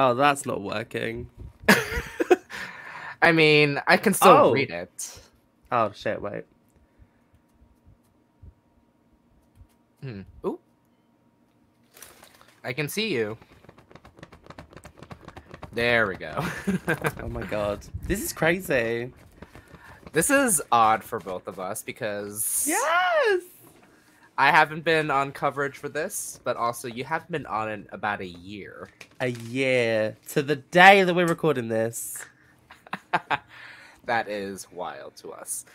Oh, that's not working. I mean, I can still read it. Oh, shit, wait. Ooh. I can see you. There we go. Oh my god. This is crazy. This is odd for both of us because... Yes! I haven't been on coverage for this, but also you haven't been on in about a year. A year. To the day that we're recording this. That is wild to us.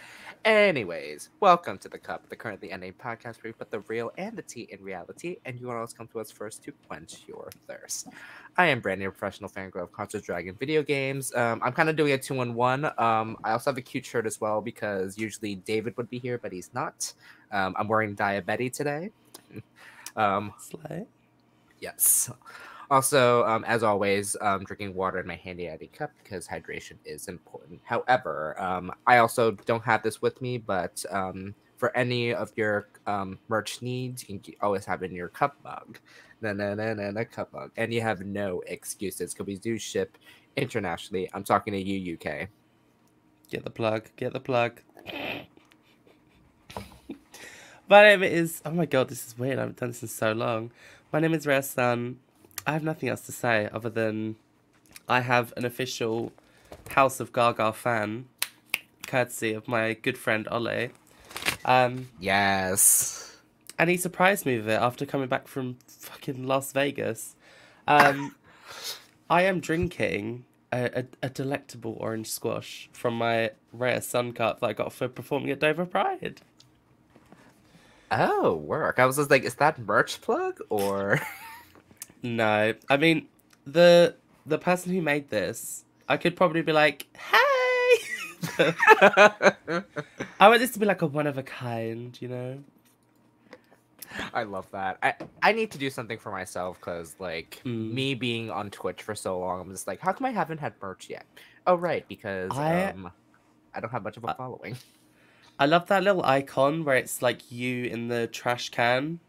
Anyways, welcome to The Cup, the Currently Unnamed Podcast where we put the real and the tea in reality, and you always come to us first to quench your thirst. I am Brandon, a professional fangirl of Contra Dragon video games. I'm kind of doing a 2-in-1. I also have a cute shirt as well because usually David would be here, but he's not. I'm wearing Diabetes today. Slay. Yes. Also, as always, drinking water in my handy-dandy cup because hydration is important. However, I also don't have this with me, but for any of your merch needs, you can always have it in your cup mug. A cup mug. And you have no excuses because we do ship internationally. I'm talking to you, UK. Get the plug. Get the plug. My name is... Oh my god, this is weird. I haven't done this in so long. My name is Reya Sunn. I have nothing else to say other than I have an official House of Gaga fan, courtesy of my good friend Ollie. Yes. And he surprised me with it after coming back from fucking Las Vegas. I am drinking a delectable orange squash from my Reya Sunn cup that I got for performing at Dover Pride. Oh, work. I was just like, is that merch plug or... No, I mean, the person who made this, I could probably be like, hey! I want this to be like a one-of-a-kind, you know? I love that. I need to do something for myself because, like, me being on Twitch for so long, I'm just like, how come I haven't had merch yet? Oh, right, because I don't have much of a following. I love that little icon where it's, like, you in the trash can.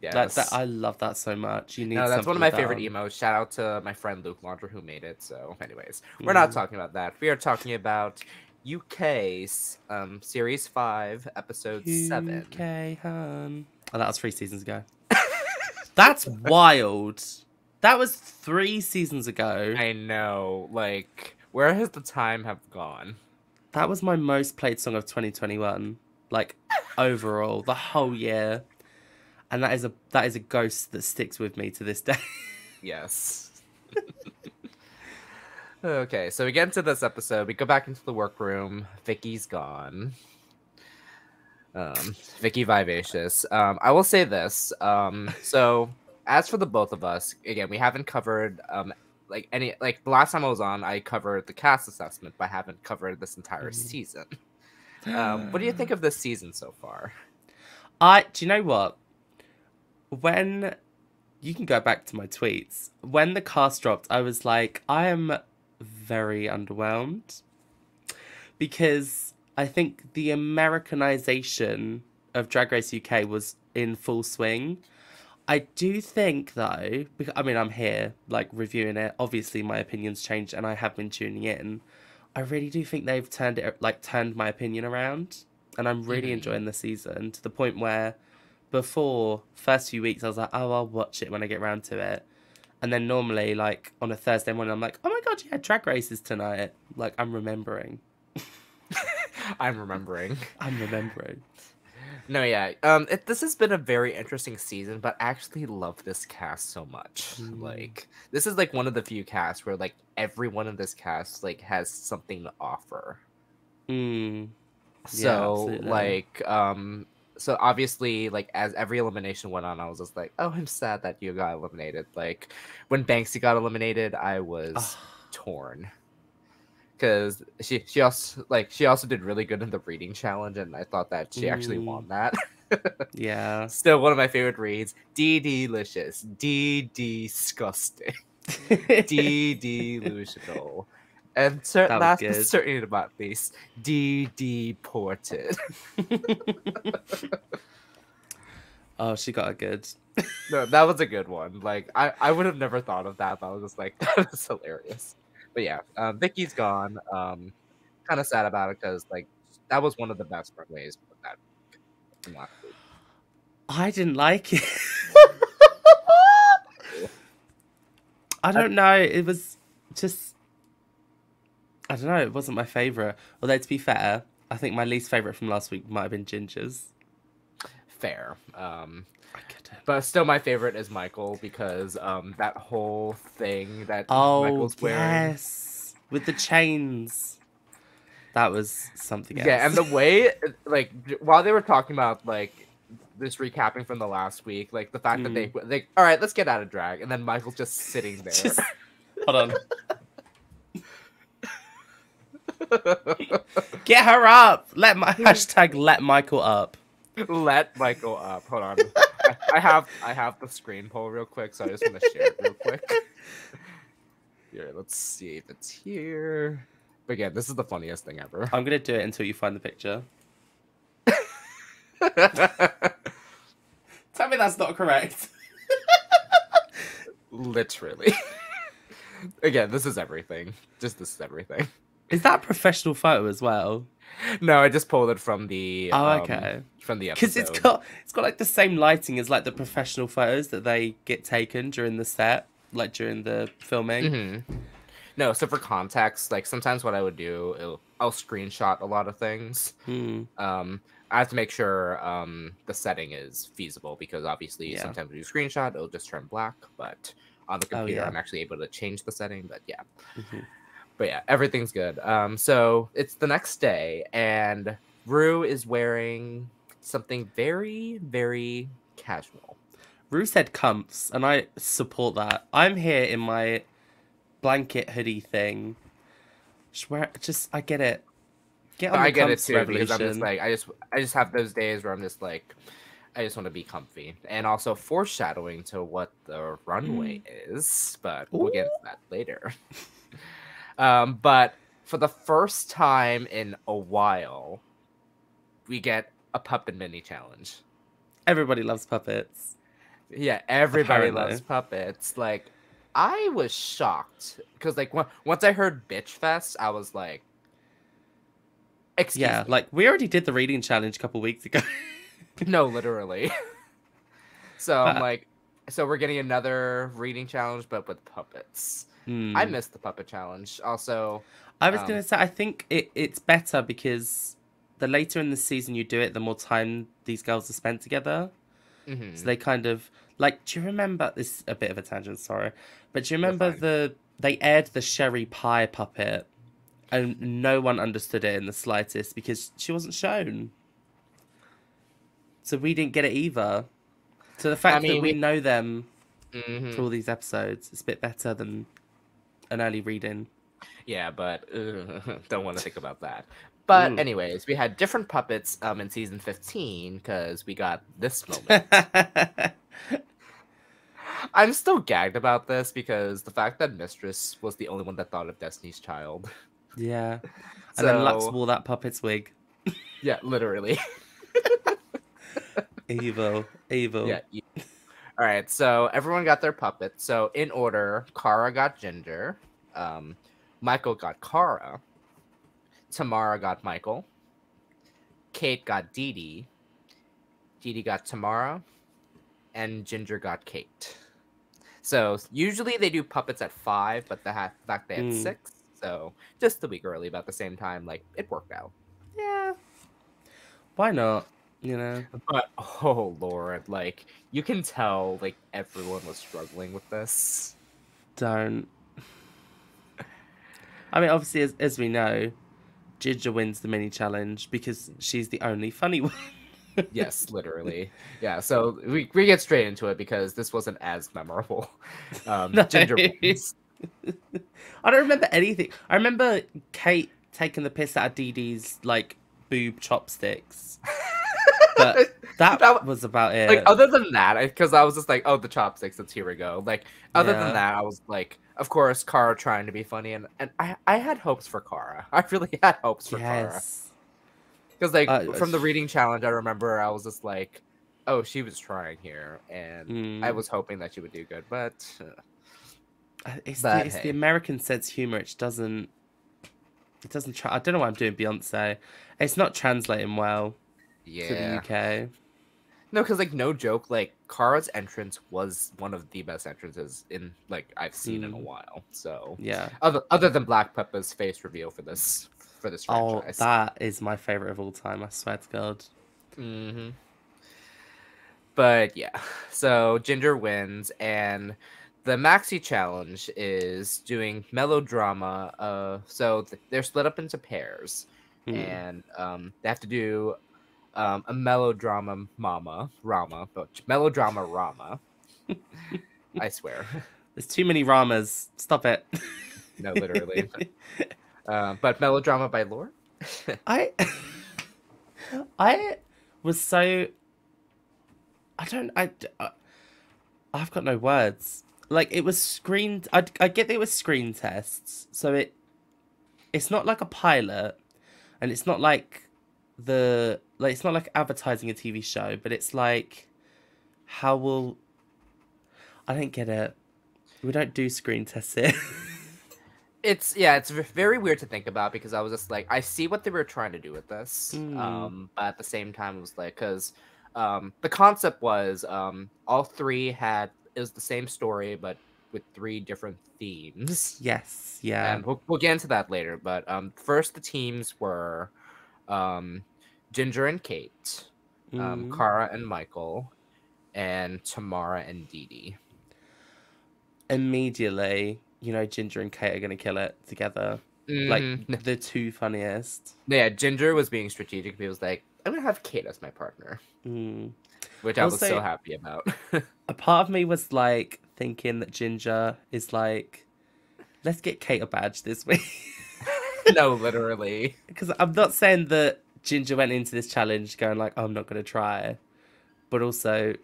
Yes. That, I love that so much. You need that's one of my favorite emotes. Shout out to my friend Luke Laundra who made it. So, anyways, we're not talking about that. We are talking about UK's Series 5, Episode 7. UK, hun. Oh, that was 3 seasons ago. That's wild. That was 3 seasons ago. I know. Like, where has the time have gone? That was my most played song of 2021. Like, overall, the whole year. And that is a ghost that sticks with me to this day. Yes. Okay, so we get into this episode. We go back into the workroom. Vicky's gone. Vicky Vivacious. I will say this. So as for the both of us, again, we haven't covered the last time I was on, I covered the cast assessment, but I haven't covered this entire season. What do you think of this season so far? Do you know what? When you can go back to my tweets, when the cast dropped, I was like, I am very underwhelmed because I think the Americanization of Drag Race UK was in full swing. I do think though, because, I mean, I'm here like reviewing it. Obviously, my opinion's changed, and I have been tuning in. I really do think they've turned my opinion around, and I'm really enjoying the season to the point where. Before first few weeks, I was like, oh, I'll watch it when I get around to it. And then normally, like, on a Thursday morning, I'm like, oh my god, yeah, Drag Race is tonight. Like, I'm remembering. I'm remembering. No, yeah. This has been a very interesting season, but I actually love this cast so much. Like, this is, like, one of the few casts where, like, everyone in this cast, like, has something to offer. So, yeah, like, so obviously, like, as every elimination went on, I was just like, oh, I'm sad that you got eliminated. Like, when Banksy got eliminated, I was torn. Because she also did really good in the reading challenge, and I thought that she actually won that. Yeah. Still one of my favorite reads. DeDelicious. Disgusting. Delusional. And last but certainly about least, deported. Oh, she got a good. No, that was a good one. Like I would have never thought of that, but I was just like, that is hilarious. But yeah, Vicky's gone. Kind of sad about it because like that was one of the best runways of that from last week. I didn't like it. I don't know. It was just. I don't know. It wasn't my favorite. Although to be fair, I think my least favorite from last week might have been Ginger's. Fair. I couldn't. But still, my favorite is Michael because that whole thing that Oh, Michael's wearing. yes, with the chains. That was something else. Yeah, and the way, like, while they were talking about, like, this recapping from the last week, like, the fact that they, all right, let's get out of drag, and then Michael's just sitting there. Hold on. Get her up. Let Michael up. Let Michael up. Hold on. I have the screen poll real quick, so I just want to share it real quick. Here, let's see if it's here. But again, this is the funniest thing ever. I'm gonna do it until you find the picture. Tell me that's not correct. Literally. Again, this is everything. This is everything. Is that a professional photo as well? No, I just pulled it from the okay. From the episode. Because it's got like the same lighting as like the professional photos that they get taken during the set, like during the filming. Mm-hmm. No, so for context, like sometimes what I would do, I'll screenshot a lot of things. I have to make sure the setting is feasible because obviously sometimes when you screenshot, it'll just turn black. But on the computer, I'm actually able to change the setting. But yeah. Mm-hmm. But yeah, everything's good. So it's the next day, and Rue is wearing something very, very casual. Rue said comfs, and I support that. I'm here in my blanket hoodie thing. I get it. I get it too because I'm just like I just have those days where I'm just like I just want to be comfy, and also foreshadowing to what the runway is. But we'll get into that later. But for the first time in a while, we get a puppet mini challenge. Everybody loves puppets. Yeah, everybody loves puppets. Like, I was shocked because, like, once I heard Bitch Fest, I was like, "Excuse me." Like we already did the reading challenge a couple weeks ago. No, literally. So I'm like, so we're getting another reading challenge, but with puppets. I missed the puppet challenge. Also, I was gonna say I think it's better because the later in the season you do it, the more time these girls are spent together. Mm-hmm. So they kind of like. Do you remember this? A bit of a tangent, sorry, but do you remember they aired the Sherry Pie puppet, and no one understood it in the slightest because she wasn't shown. So we didn't get it either. So the fact that we know them for all these episodes, it's a bit better than an early reading. Yeah, but don't want to think about that. But anyways, we had different puppets in season 15 because we got this moment. I'm still gagged about this because the fact that Mistress was the only one that thought of Destiny's Child. Yeah. And then Lux wore that puppet's wig. Yeah, literally. Evil. Yeah. All right, so everyone got their puppet. So in order, Cara got Ginger, Michael got Cara, Tomara got Michael, Kate got Dee Dee got Tomara, and Ginger got Kate. So usually they do puppets at 5, but the fact they had 6, so just a week early, about the same time, like it worked out. Yeah. Why not? You know, but oh Lord, like you can tell, like everyone was struggling with this. Don't. I mean, obviously, as we know, Ginger wins the mini challenge because she's the only funny one. Yes, literally. Yeah, so we get straight into it because this wasn't as memorable. Ginger wins. I don't remember anything. I remember Kate taking the piss out of Dee Dee's like boob chopsticks. But that was about it. Like, other than that, because I was just like, oh, the chopsticks, here we go. Like, other than that, I was like, of course, Cara trying to be funny, and I had hopes for Cara. I really had hopes for Cara. Because, like, from the reading challenge, I remember I was just like, Oh, she was trying here, and I was hoping that she would do good, but It's hey. the American sense of humor. It doesn't try. I don't know why I'm doing Beyonce. It's not translating well to the Yeah. UK. No, because like no joke, like Cara's entrance was one of the best entrances in like I've seen in a while. So Yeah. other than Black Peppa's face reveal for this Oh, franchise. that is my favorite of all time. I swear to God. Hmm. But yeah, so Ginger wins, and the maxi challenge is doing melodrama. So they're split up into pairs, Mm. and they have to do a melodrama Rama, but melodrama Rama. I swear. There's too many Ramas. Stop it. No, literally. But melodrama by lore. I I was so I've got no words. Like it was screened. I get that it was screen tests, so it's not like a pilot, and it's not like it's not like advertising a TV show, but it's like how will I don't get it. We don't do screen tests here. It's very weird to think about because I was just like I see what they were trying to do with this, but at the same time it was like because the concept was all three had it was the same story but with three different themes. Yes, yeah. And we'll get into that later. But first the teams were Ginger and Kate, Cara and Michael, and Tamara and Dee Dee. Immediately, you know, Ginger and Kate are gonna kill it together. Like the two funniest. Yeah, Ginger was being strategic. He was like, "I'm gonna have Kate as my partner," which I was so happy about. A part of me was like thinking that Ginger is like, let's get Kate a badge this week. No, literally. Because I'm not saying that Ginger went into this challenge going like, oh, I'm not gonna try, but also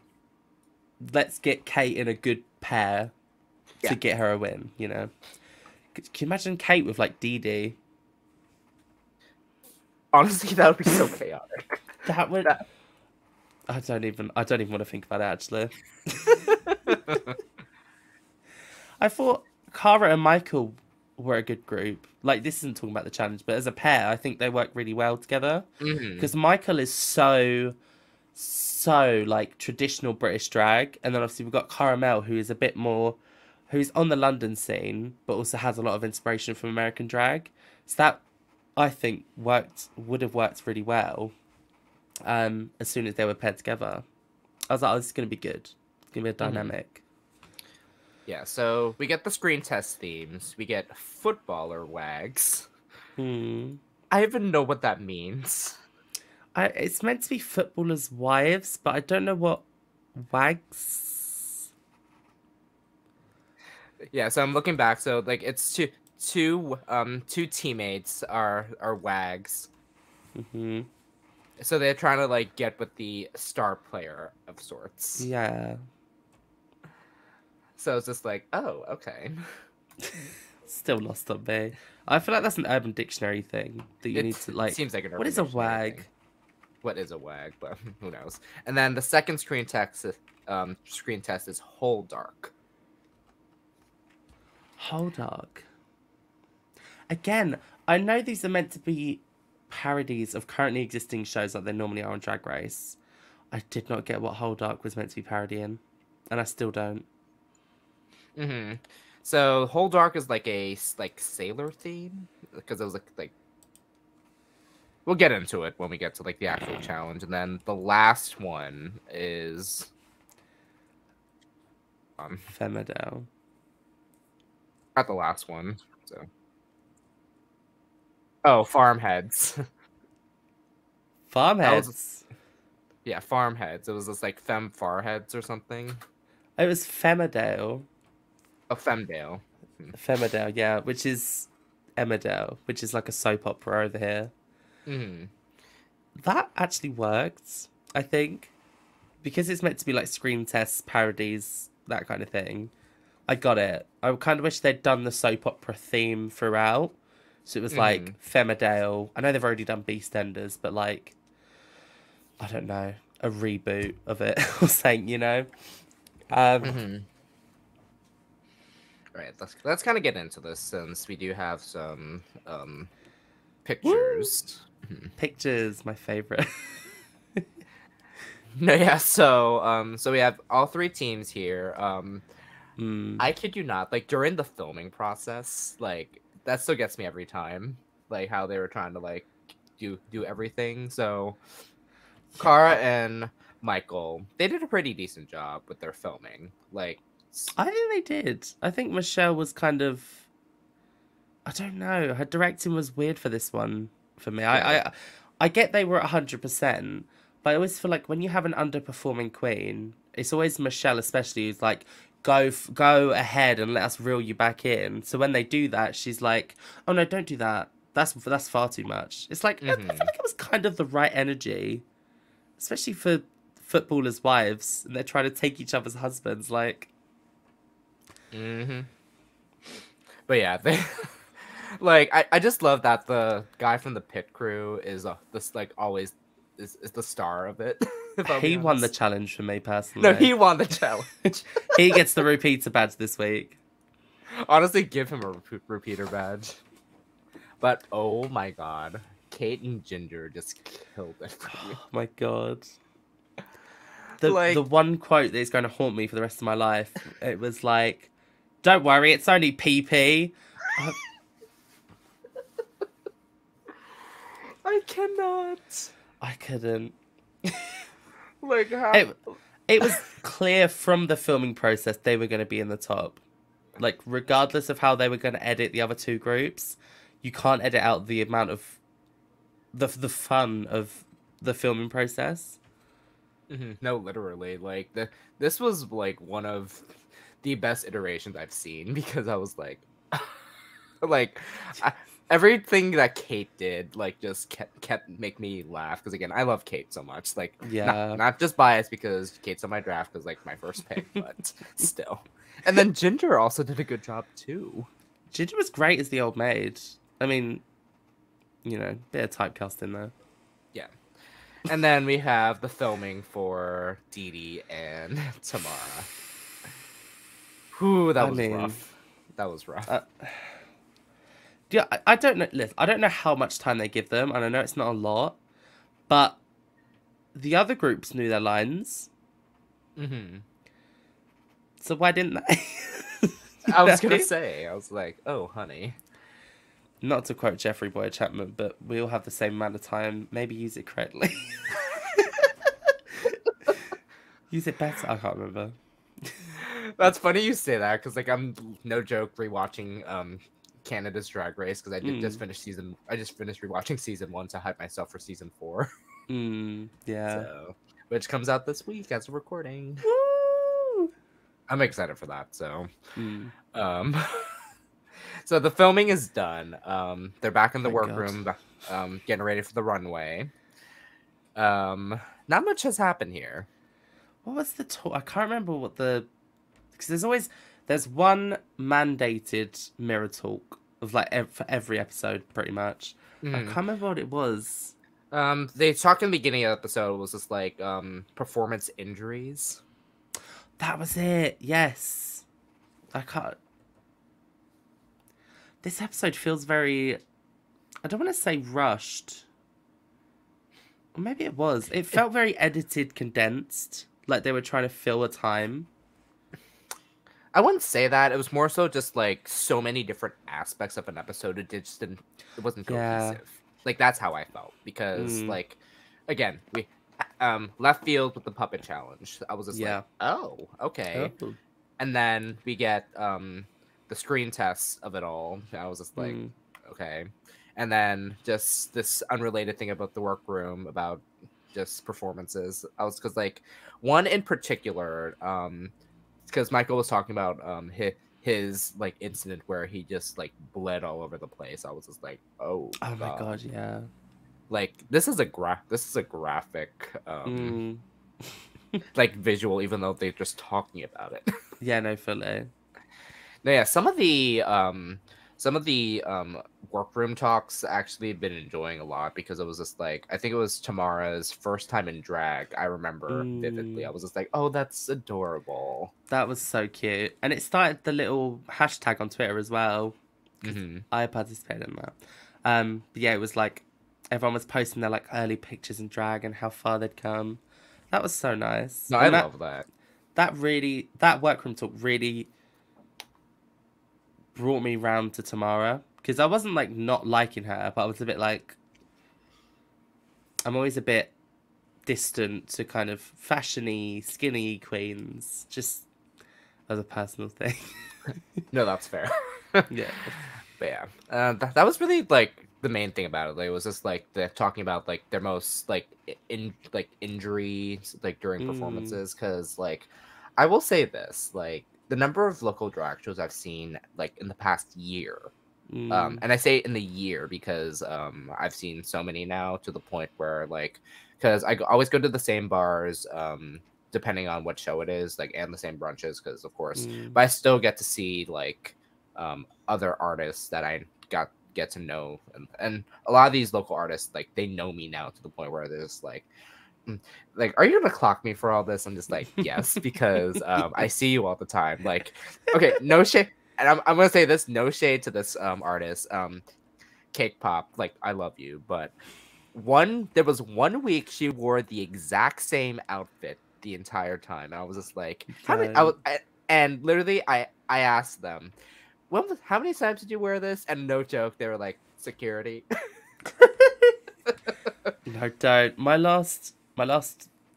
let's get Kate in a good pair to get her a win. You know. Can you imagine Kate with like Dee Dee? Honestly, that would be so chaotic. That would. I don't even want to think about it actually. I thought Cara and Michael were a good group. Like this isn't talking about the challenge, but as a pair, I think they work really well together. Because Michael is so like traditional British drag, and then obviously we've got Cara Melle, who is a bit more. Who's on the London scene, but also has a lot of inspiration from American drag. So that, I think, would have worked really well as soon as they were paired together. I was like, oh, this is going to be good. It's going to be a dynamic. Yeah, so we get the screen test themes. We get footballer wags. I even know what that means. It's meant to be footballers' wives, but I don't know what wags... Yeah, so I'm looking back. So like it's two teammates are wags. So they're trying to like get with the star player of sorts. Yeah. So it's just like, oh, okay. Still lost on me. I feel like that's an Urban Dictionary thing that you need to like. Seems like an Urban What is a Dictionary wag? thing. What is a wag? But who knows? And then the second screen test is whole dark. Whole dark. Again, I know these are meant to be parodies of currently existing shows like they normally are on Drag Race. I did not get what Whole Dark was meant to be parodying, and I still don't. So whole dark is like a sailor theme because it was like we'll get into it when we get to like the actual challenge, and then the last one is Femidel. Not the last one. So. Oh, Farmheads. Farmheads? Yeah, Farmheads. It was just like Femme Farheads or something. It was Femidale. Oh, Femdale. Femidale, yeah, which is Emmerdale, which is like a soap opera over here. That actually worked, I think. Because it's meant to be like screen tests, parodies, that kind of thing. I got it. I kind of wish they'd done the soap opera theme throughout. So it was like Femidale. I know they've already done Beastenders, but like, I don't know. a reboot of it or something, you know. Right, let's kind of get into this since we do have some pictures. Pictures, my favorite. No, yeah. So we have all three teams here. I kid you not. Like during the filming process, like that still gets me every time. Like how they were trying to like do everything. So Cara and Michael, they did a pretty decent job with their filming. Like I think they did. I think Michelle was kind of, I don't know. Her directing was weird for this one for me. Yeah. I get they were 100%, but I always feel like when you have an underperforming queen, it's always Michelle, especially, who's like, go ahead and let us reel you back in. So when they do that, she's like, oh no, don't do that. That's far too much. It's like I feel like it was kind of the right energy, especially for footballers' wives, and they're trying to take each other's husbands. Like, but yeah, they like I just love that the guy from the pit crew is this like always is the star of it. he won the challenge for me personally. No, he won the challenge. He gets the repeater badge this week. Honestly, give him a repeater badge. But oh my god, Kate and Ginger just killed it. Oh my god. The one quote that's going to haunt me for the rest of my life, it was like, don't worry, it's only PP. I cannot. I couldn't. Like how... It was clear from the filming process they were going to be in the top. Like, regardless of how they were going to edit the other two groups, you can't edit out the amount of the fun of the filming process. No, literally, like this was like one of the best iterations I've seen because I was like, everything that Kate did like just kept make me laugh because again I love Kate so much, like not just biased because Kate's on my draft because like my first pick, but still. And then Ginger also did a good job too. Ginger was great as the old maid. I mean, you know, bit of typecasting there. Yeah. And then we have the filming for Dee and Tomara. Whew, that was rough. That was rough. Yeah, I don't know. Listen, I don't know how much time they give them, and I know it's not a lot, but the other groups knew their lines. So why didn't they? I was gonna say, I was like, oh, honey. Not to quote Jeffrey Boyd Chapman, but we all have the same amount of time. Maybe use it correctly. Use it better. I can't remember. That's funny you say that because, like, I'm no joke rewatching Canada's Drag Race because I just finished rewatching season 1 to hype myself for season 4. Yeah. So, which comes out this week as a recording. Woo! I'm excited for that. So, so the filming is done. They're back in the workroom, getting ready for the runway. Not much has happened here. What was the talk? I can't remember what the... Because there's one mandated mirror talk of like for every episode, pretty much. I can't remember what it was. They talked in the beginning of the episode was just like performance injuries. That was it. Yes. I can't... This episode feels very... I don't want to say rushed. Or maybe it was. It felt very edited, condensed. Like they were trying to fill a time. I wouldn't say that. It was more so just like so many different aspects of an episode. It wasn't cohesive. Like that's how I felt. Because like, again, we left field with the puppet challenge. I was just like, oh, okay. Oh. And then we get the screen tests of it all. I was just like, okay. And then just this unrelated thing about the workroom, about just performances. Because like one in particular, because Michael was talking about his like incident where he just like bled all over the place. I was just like, oh my god, yeah. Like this is a graphic like visual, even though they're just talking about it. Yeah, no, fully. No, yeah, some of the some of the workroom talks actually been enjoying a lot because it was just like I think it was Tamara's first time in drag. I remember vividly. I was just like, oh, that's adorable. That was so cute, and it started the little hashtag on Twitter as well. I participated in that. But yeah, it was like everyone was posting their like early pictures in drag and how far they'd come. That was so nice. No, and I love that. That workroom talk really brought me round to Tamara, because I wasn't like not liking her, but I was a bit like, I'm always a bit distant to kind of fashiony, skinny queens, just as a personal thing. No, that's fair. Yeah. But yeah, that was really like the main thing about it. Like, it was just like they're talking about like their most like injuries like during performances. Because like I will say this, like the number of local drag shows I've seen like in the past year, and I say in the year because I've seen so many now to the point where like because always go to the same bars. Depending on what show it is, like, and the same brunches, because of course, but I still get to see like other artists that I get to know, and a lot of these local artists, like, they know me now to the point where they're just like, are you gonna clock me for all this? I'm just like, yes, because I see you all the time. Like, okay, no shade, and I'm gonna say this, no shade to this artist, Cake Pop, like, I love you, but there was 1 week she wore the exact same outfit the entire time, and I was just like, and literally I asked them, how many times did you wear this? And no joke, they were like, security. No, don't. My last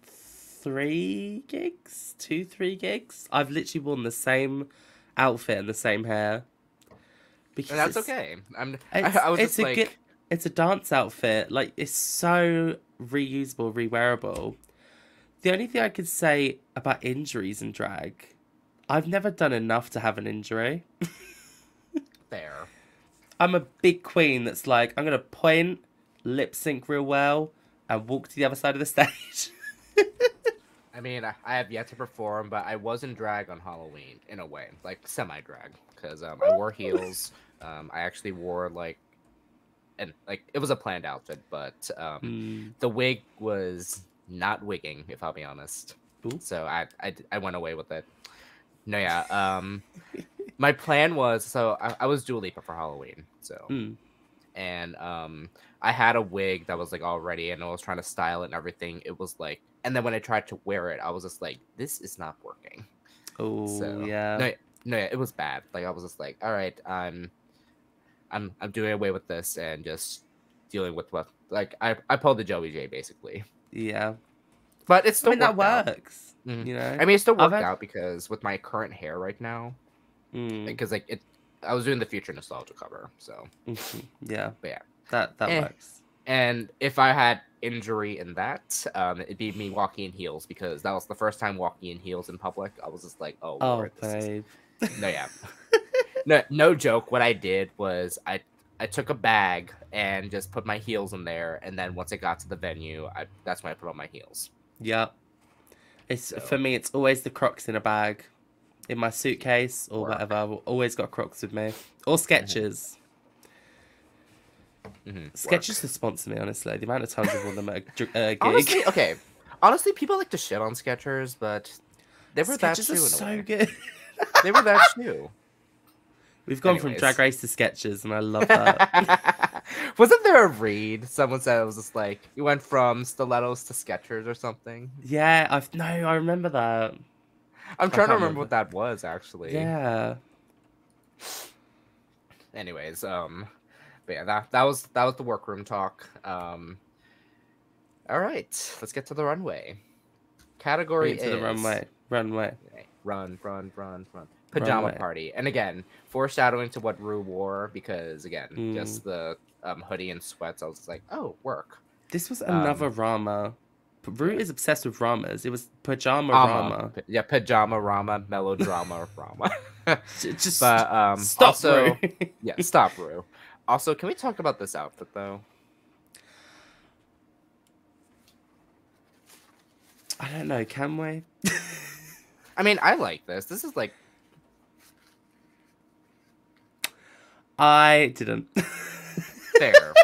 3 gigs, 3 gigs, I've literally worn the same outfit and the same hair. Because and that's okay. I was just like, it's a dance outfit. Like, it's so reusable, rewearable. The only thing I could say about injuries in drag, I've never done enough to have an injury. Fair. I'm a big queen that's like, I'm going to point, lip sync real well, and walk to the other side of the stage. I mean, I have yet to perform, but I was in drag on Halloween, in a way. Like, semi-drag. Because I wore heels. I actually wore, like, and like it was a planned outfit, but the wig was not wigging, if I'll be honest. Ooh. So I went away with it. No, yeah. My plan was, so I was Dua Lipa for Halloween, so and I had a wig that was like all ready, and I was trying to style it and everything. It was like, and then when I tried to wear it, I was just like, this is not working. Oh, so, yeah. No, yeah, it was bad. Like, I was just like, all right, I'm doing away with this and just dealing with what, like, I pulled the Joey J basically. Yeah, but it's still that works. Mm-hmm. You know, I mean, it still worked out because with my current hair right now, because like I was doing the Future Nostalgia cover, so yeah, but yeah, that works. And if I had injury in that, it'd be me walking in heels, because that was the first time walking in heels in public. I was just like, oh Lord, babe. No, yeah. No joke. What I did was I took a bag and just put my heels in there, and then once I got to the venue, that's when I put on my heels. Yeah. For me, it's always the Crocs in a bag, in my suitcase or whatever. I've always got Crocs with me, or Skechers. Skechers to sponsor me, honestly. The amount of times I've worn them at a gig. Honestly, people like to shit on Skechers, but they were that shoe. So good. They were that shoe. We've gone from Drag Race to Skechers, and I love that. Wasn't there a read? Someone said it was just like, you went from stilettos to Skechers or something. Yeah, I remember that. I'm trying to remember what that was, actually. Yeah. Anyways, but yeah, that was the workroom talk. All right, let's get to the runway. Category is the runway. Run. Pajama Runway. party. And again, foreshadowing to what Rue wore, because again, just the hoodie and sweats, I was just like, oh, work. This was another Rama. Rue is obsessed with Ramas. It was Pajama Rama. Yeah, Pajama Rama, melodrama Rama. Just but stop, also, Rue. Yeah, stop, Rue. Also, can we talk about this outfit though? I don't know, can we? I mean, I like this. This is like, I didn't. Fair.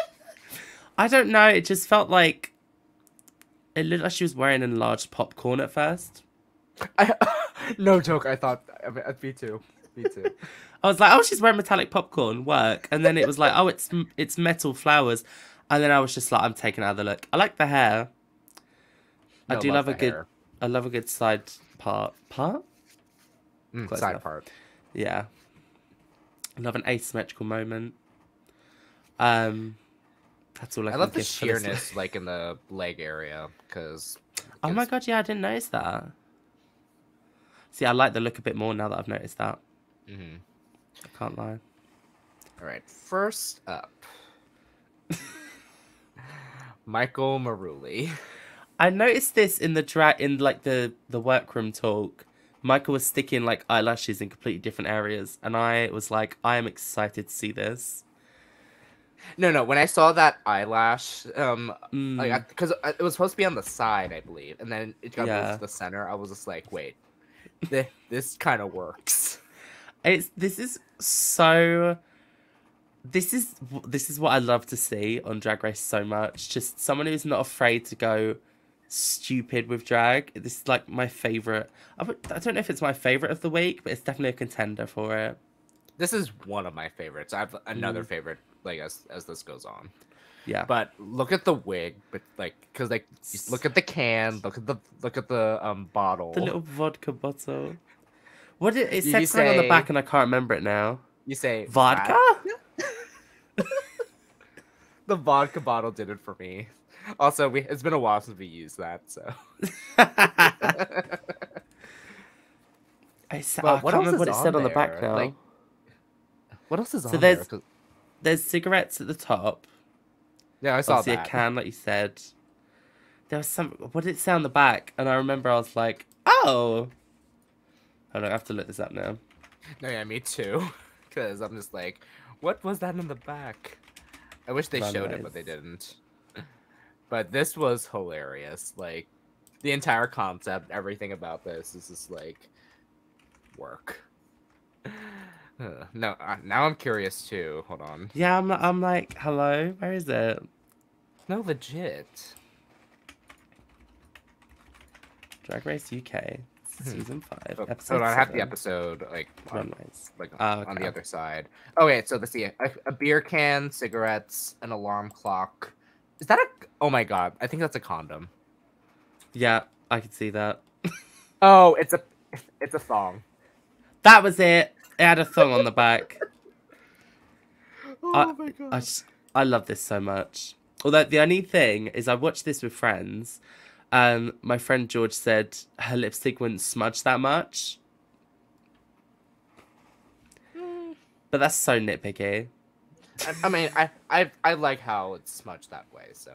I don't know. It just felt like it looked like she was wearing enlarged popcorn at first. No joke. I thought. I mean, me too. Me too. I was like, oh, she's wearing metallic popcorn. Work. And then it was like, oh, it's metal flowers. And then I was just like, I'm taking another look. I like the hair. I do love a good. Hair. I love a good side part. Part? Side enough. part. Yeah. I love an asymmetrical moment. That's all I I can love the give for this sheerness, like in the leg area, because. Oh my god, yeah, I didn't notice that. See, I like the look a bit more now that I've noticed that. Mm-hmm. I can't lie. All right, first up, Michael Marouli. I noticed this in the workroom talk. Michael was sticking like eyelashes in completely different areas, and I was like, I am excited to see this. No. When I saw that eyelash, like because it was supposed to be on the side, I believe, and then it got moved to the center. I was just like, wait, this kind of works. This is what I love to see on Drag Race so much. Just someone who's not afraid to go stupid with drag. This is like my favorite. I don't know if it's my favorite of the week, but it's definitely a contender for it. This is one of my favorites. I have another favorite, like as this goes on. Yeah. But look at the wig, but like, cause like, just look at the can, look at the bottle, the little vodka bottle. What it said say, on the back, and I can't remember it now. You say vodka. The vodka bottle did it for me. Also, it's been a while since we used that, so. I can't remember what it said on the back now. Like, what else is on there? There's cigarettes at the top. Yeah, I saw Obviously that. a can, like you said. There was some. What did it say on the back? And I remember I was like, oh. Hold on, I have to look this up now. No, yeah, me too. Because I'm just like, what was that in the back? I wish they showed it, but they didn't. But this was hilarious. Like, the entire concept, everything about this is just like, work. No, now I'm curious too. Hold on. Yeah, I'm like, hello, where is it? No, legit. Drag Race UK, season 5, episode So I have 7. the episode like Runways. on the other side. Okay, so let's see. A beer can, cigarettes, an alarm clock. Is that a? Oh my god! I think that's a condom. Yeah, I could see that. Oh, it's a thong. That was it. It had a thong on the back. Oh my god! I love this so much. Although the only thing is, I watched this with friends. My friend George said her lipstick wouldn't smudge that much. But that's so nitpicky. I mean, I like how it's smudged that way. So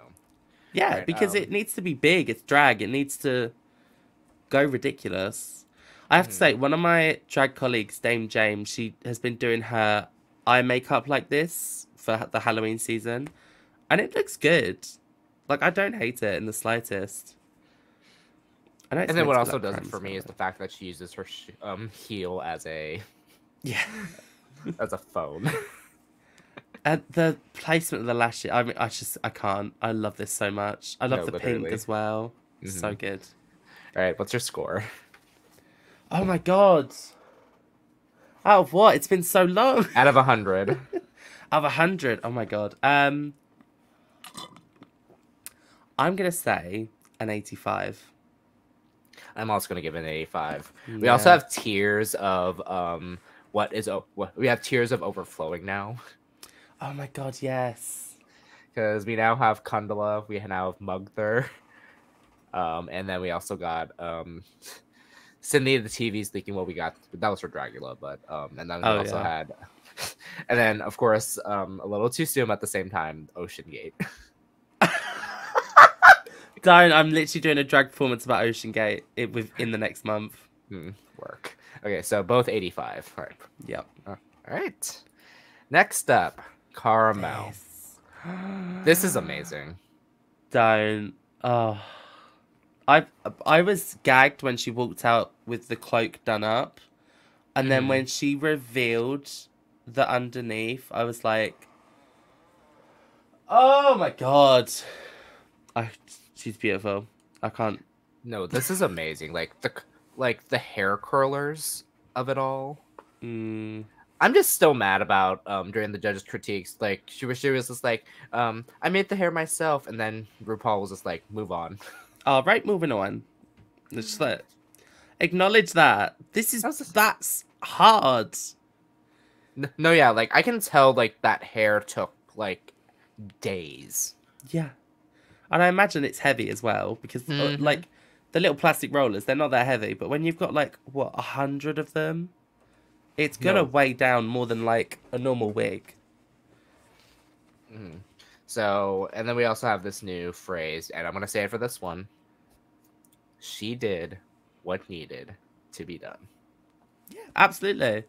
yeah, right, because it needs to be big. It's drag. It needs to go ridiculous. I have to say, one of my drag colleagues, Dame James, she has been doing her eye makeup like this for the Halloween season, and it looks good. Like, I don't hate it in the slightest. I know it's and then meant what to be, also like, does it for me is the fact that she uses her heel as a as a phone. And the placement of the lashes, I mean, I can't. I love this so much. I love the pink as well. So good. All right, what's your score? Oh my god. Out of what? It's been so long. Out of 100. Out of 100. Oh my god. I'm gonna say an 85. I'm also gonna give it an 85. Yeah. We also have tiers of we have tiers of overflowing now. Oh my god, yes. Because we now have Kundala, we now have Mugther, and then we also got Sydney the TV's leaking what we got. That was for Dragula, but and then we also had, and then of course a little too soon at the same time, Ocean Gate. I'm literally doing a drag performance about Ocean Gate in the next month. Work. Okay, so both 85. All right. Yep. All right. Next up, Cara Melle. This is amazing. Oh. I was gagged when she walked out with the cloak done up. And then when she revealed the underneath, I was like, oh my god. She's beautiful. I can't. No, this is amazing. Like the hair curlers of it all. Mm. I'm just still mad about during the judges' critiques. Like she was just like, I made the hair myself, and then RuPaul was just like, move on. All right, moving on. Let's just acknowledge that that's hard. No, yeah, like I can tell like that hair took like days. Yeah, and I imagine it's heavy as well because like the little plastic rollers, they're not that heavy, but when you've got like 100 of them, it's gonna weigh down more than like a normal wig. Mm-hmm. So, and then we also have this new phrase, and I'm gonna say it for this one. She did what needed to be done. Yeah, absolutely.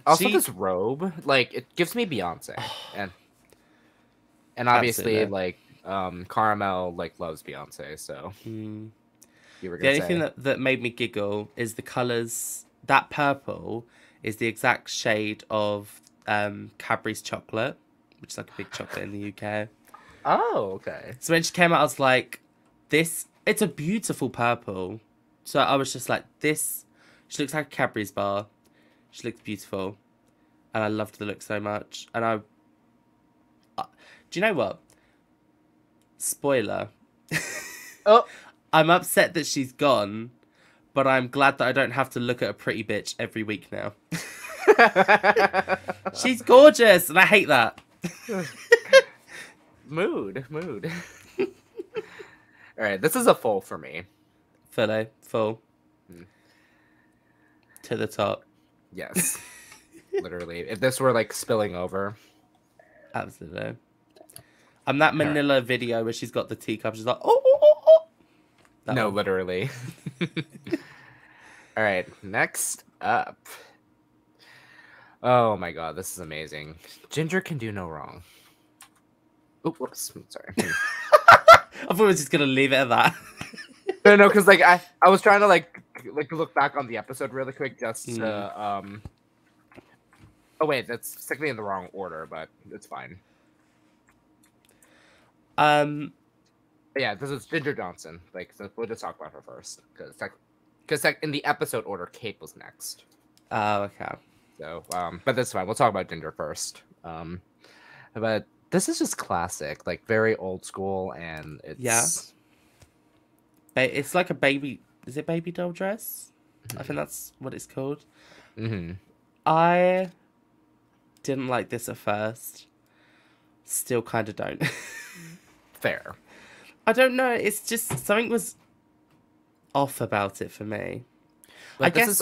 Also, this robe, like, it gives me Beyonce, and obviously, like, Cara Melle, like, loves Beyonce, so. You were the only thing that made me giggle is the colors. That purple is the exact shade of Cadbury's chocolate, which is like a big chocolate in the UK. Oh, okay. So when she came out, I was like, it's a beautiful purple. So I was just like, she looks like a Cadbury's bar. She looks beautiful. And I loved the look so much. And do you know what? Spoiler. Oh. I'm upset that she's gone, but I'm glad that I don't have to look at a pretty bitch every week now. She's gorgeous, and I hate that. Mood. All right, this is a full for me. Full. To the top. Yes. Literally. If this were like spilling over. Absolutely. And that Manila video where she's got the teacup, she's like, oh. No, literally. All right, next up. Oh my god, this is amazing. Ginger can do no wrong. Oh, whoops. Sorry. I thought we were just going to leave it at that. No, because like I was trying to like look back on the episode really quick just to Oh wait, that's technically in the wrong order, but it's fine. Yeah, this is Ginger Johnson. Like, so we'll just talk about her first, because in the episode order, Kate was next. Oh, okay. So, but that's fine. We'll talk about Ginger first. But this is just classic, like very old school, and it's it's like a baby. Is it baby doll dress? I think that's what it's called. I didn't like this at first. Still kind of don't. Fair. I don't know. It's just something was off about it for me. But I this guess. Is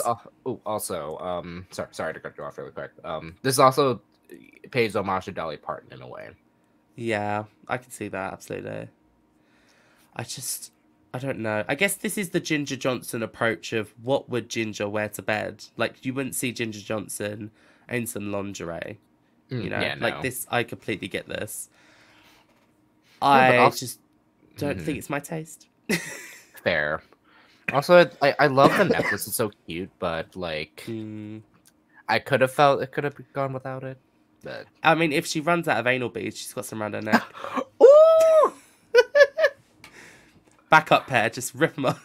also sorry to cut you off really quick. This also pays homage to Dolly Parton in a way. Yeah, I can see that absolutely. I don't know. I guess this is the Ginger Johnson approach of what would Ginger wear to bed. Like you wouldn't see Ginger Johnson in some lingerie. You know, like this. I completely get this. I just don't think it's my taste. Fair. Also, I love the necklace. It's so cute, but like, I could have felt it could have gone without it. But I mean, if she runs out of anal beads, she's got some around her neck. Ooh! Backup pair, just rip them up.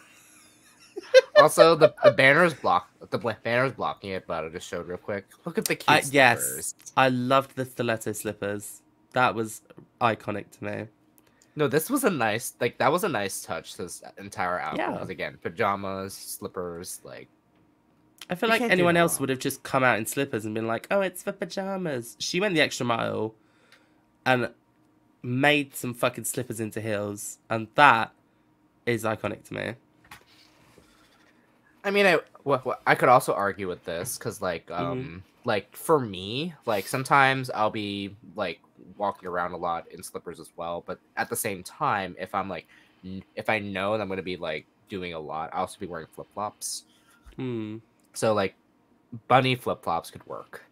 Also, the banner's blocking it, but I just showed real quick. Look at the cute slippers. Yes, I loved the stiletto slippers. That was iconic to me. No, this was a nice, like, that was a nice touch to this entire album. Because, again, pajamas, slippers, like... I feel like anyone else would have just come out in slippers and been like, oh, it's for pajamas. She went the extra mile and made some fucking slippers into heels. And that is iconic to me. I mean, I could also argue with this, because, like, like, for me, like, sometimes I'll be, like, walking around a lot in slippers as well, but at the same time, if I'm like, if I know that I'm going to be like doing a lot, I'll also be wearing flip-flops. So like bunny flip-flops could work.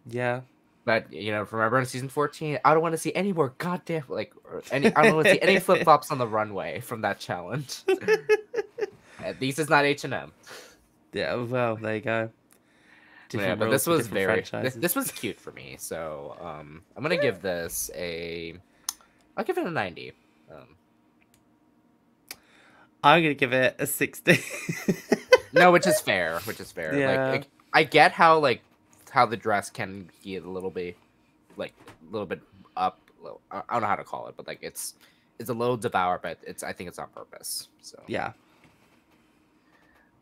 Yeah. But you know, remember in season 14, I don't want to see any more goddamn like I don't want to see any flip-flops on the runway from that challenge. At least it's not H&M. Yeah, well, there you go. Different but rules this for was different franchises. this was cute for me. So I'm gonna give this I'll give it a 90. I'm gonna give it a 60. No, which is fair. Which is fair. Yeah. Like I get how the dress can get a little bit up. I don't know how to call it, but like it's a little devour, but I think it's on purpose. So Yeah.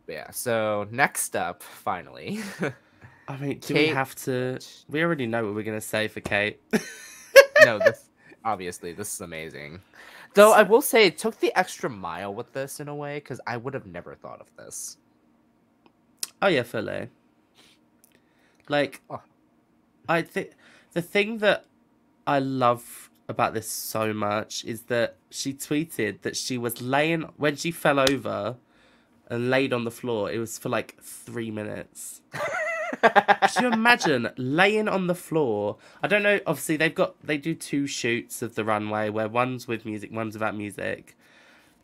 But yeah. So next up, finally. I mean, do Kate- we have to? We already know what we're gonna say for Kate. No, this is amazing. Though I will say it took the extra mile with this in a way because I would have never thought of this. Oh yeah, fully. Like, I think the thing that I love about this so much is that she tweeted that she was laying when she fell over and laid on the floor. It was for like 3 minutes. Could you imagine laying on the floor? I don't know. Obviously, they do 2 shoots of the runway where one's with music, one's without music.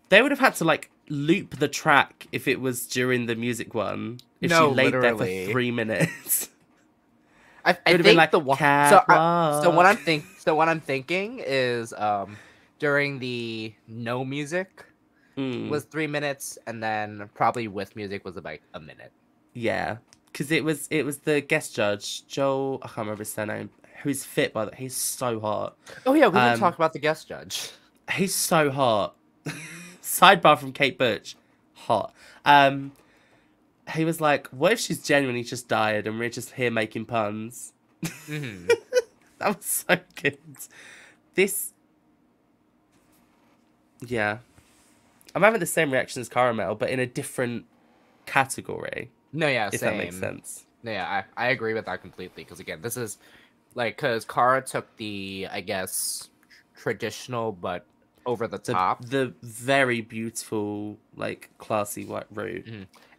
They would have had to like loop the track if it was during the music one. If she laid there for 3 minutes. I think like, the one. So what I'm thinking is during the no music was 3 minutes, and then probably with music was about a minute. Yeah. Because it was the guest judge, Joel, I can't remember his surname, who's fit by the way. He's so hot. Oh yeah, we didn't talk about the guest judge. He's so hot. Sidebar from Kate Butch. Hot. He was like, what if she's genuinely just died and we're just here making puns? Mm-hmm. That was so good. This... Yeah. I'm having the same reaction as Cara Melle, but in a different category. No, yeah, if same. that makes sense. No, yeah, I agree with that completely. Because again, this is like because Cara took the I guess traditional but over the top, the very beautiful like classy white route,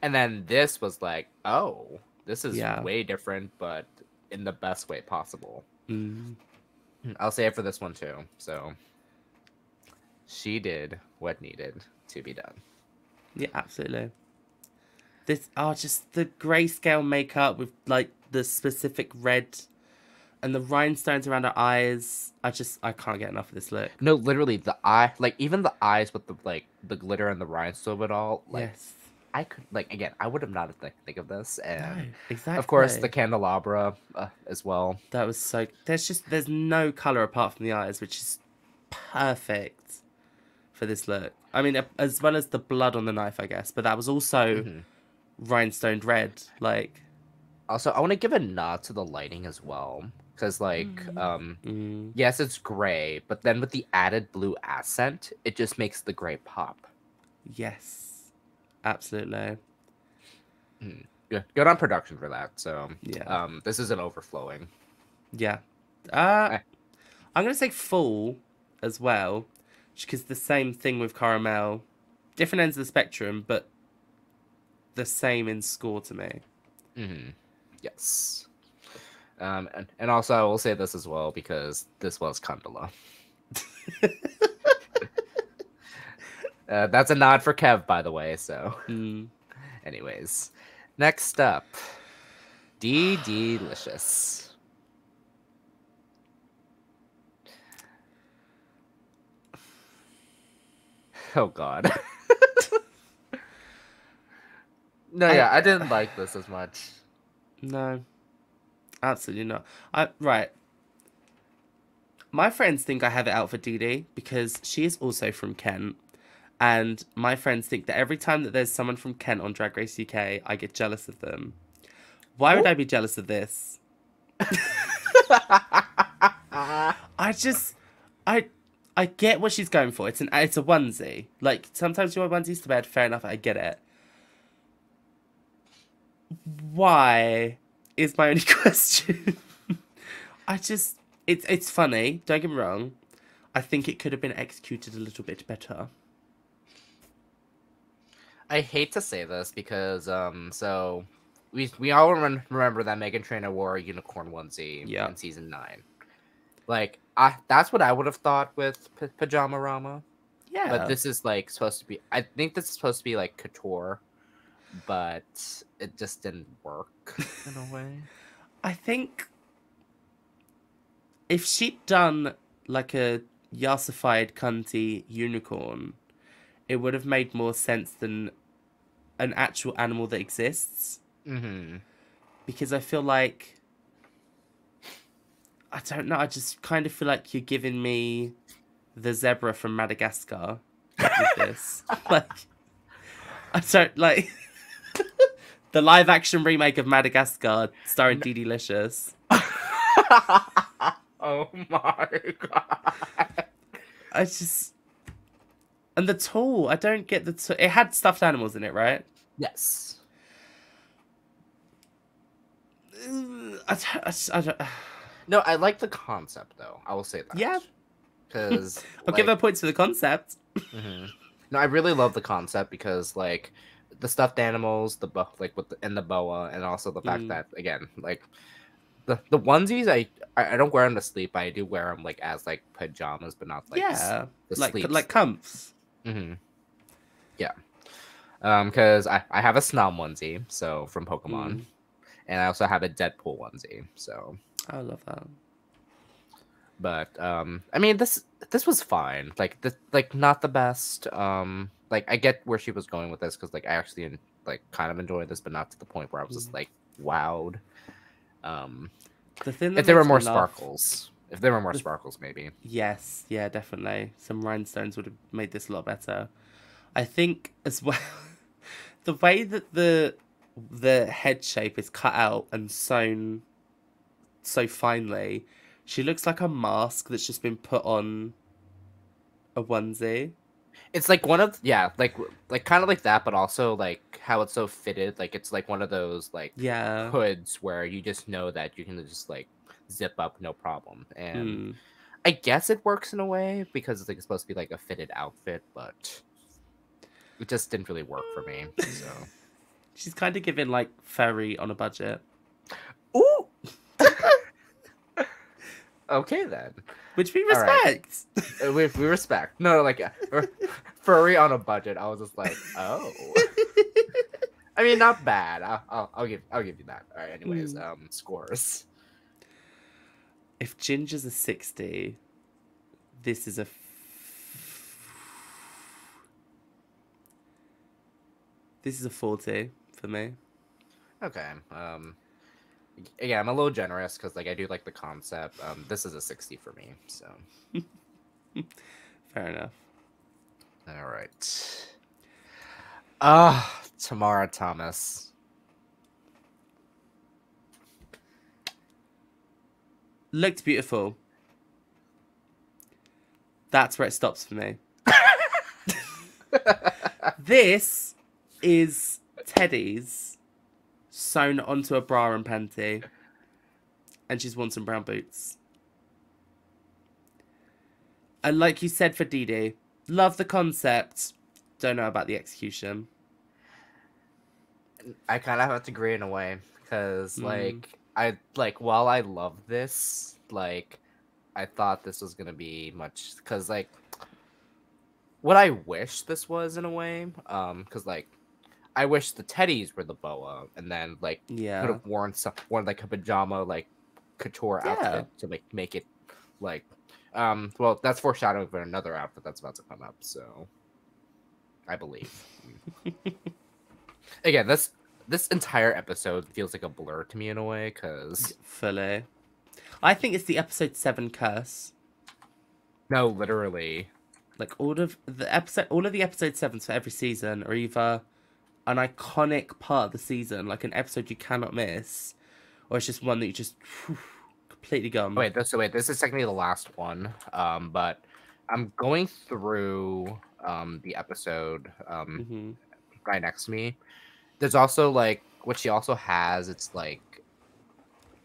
and then this was like, oh, this is Yeah. way different, but in the best way possible. Mm. I'll say it for this one too. So she did what needed to be done. Yeah, absolutely. This just the grayscale makeup with like the specific red and the rhinestones around her eyes. I can't get enough of this look. No, literally the eye, like even the eyes with the glitter and the rhinestone of it all. Like Yes. I could again, I would have not think of this, and No, exactly. of course the candelabra as well. That was so. There's no color apart from the eyes, which is perfect for this look. I mean, as well as the blood on the knife, I guess, but that was also rhinestoned red. Like, also, I want to give a nod to the lighting as well, because yes, it's gray, but then with the added blue accent, it just makes the gray pop. Yes, absolutely. Good on production for that. So yeah, this isn't overflowing. Yeah, I'm gonna say full as well, because the same thing with Cara Melle, different ends of the spectrum, but the same in score to me. Yes. And also I will say this as well because this was Kandala. That's a nod for Kev, by the way. So, anyways, next up, DeDelicious. Oh God. No, yeah, I didn't like this as much. No, absolutely not. Right. My friends think I have it out for Dee because she is also from Kent. And my friends think that every time that there's someone from Kent on Drag Race UK, I get jealous of them. Why would I be jealous of this? I get what she's going for. It's a onesie. Like, sometimes you wear onesies to bed, fair enough, I get it. Why is my only question. It's funny, don't get me wrong. I think it could have been executed a little bit better. I hate to say this because so we all remember that Meghan Trainor wore a unicorn onesie in season 9. Like that's what I would have thought with Pajama Rama. Yeah. But this is like supposed to be. I think this is supposed to be like couture, but it just didn't work in a way. I think if she'd done like a yassified cunty unicorn, it would have made more sense than an actual animal that exists. Mm-hmm. Because I feel like, I don't know, I just kind of feel like you're giving me the zebra from Madagascar with this. Like, I don't, like, the live action remake of Madagascar starring DeDelicious. Oh my god. I just, and the tool, I don't get the tool. It had stuffed animals in it, right? Yes. I don't. No, I like the concept though. I will say that. Yeah. Because I'll give her points for the concept. No, I really love the concept because like the stuffed animals, like with the boa, and also the fact that again, like the onesies, I don't wear them to sleep. I do wear them like as like pajamas, but not like the sleep comfs. Yeah. Because I have a Snom onesie, so from Pokemon, and I also have a Deadpool onesie, so I love that. But I mean, this was fine. Like not the best. Like I get where she was going with this because like I actually like kind of enjoyed this, but not to the point where I was just like wowed. The thing that if there were more makes me laugh- sparkles, if there were more sparkles, maybe. Yes, yeah, definitely. Some rhinestones would have made this a lot better. I think as well, the way that the head shape is cut out and sewn so finely, she looks like a mask that's just been put on a onesie. It's like one of like kind of like that, but also like how it's so fitted. Like it's like one of those like hoods where you just know that you can just like zip up no problem. And I guess it works in a way because it's like supposed to be like a fitted outfit, but it just didn't really work for me. So she's kind of giving like furry on a budget. Ooh. Okay then. Which we respect. Right. We respect. No, like furry on a budget. I was just like, oh. I mean, not bad. I'll give you that. All right. Anyways, scores. If Ginger's a 60, this is a. This is a 40 for me. Okay. Yeah, I'm a little generous because like I do like the concept. This is a 60 for me, so fair enough. All right. Tomara Thomas. Looked beautiful. That's where it stops for me. This is Teddy's sewn onto a bra and panty, and she's worn some brown boots. And like you said for Dee, love the concept, don't know about the execution. I kind of have to agree in a way because while I love this, like I thought this was gonna be much because like what I wish this was in a way, because like I wish the teddies were the boa, and then like could have worn like a pajama like couture outfit to make it like well, that's foreshadowing for another outfit that's about to come up, so I believe. Again, this entire episode feels like a blur to me in a way because fully, I think it's the episode 7 curse. No, literally, like all of the episode 7s for every season are either an iconic part of the season, like an episode you cannot miss, or it's just one that you just completely gone. Wait, this is technically the last one. But I'm going through the episode right next to me. There's also like what she also has. It's like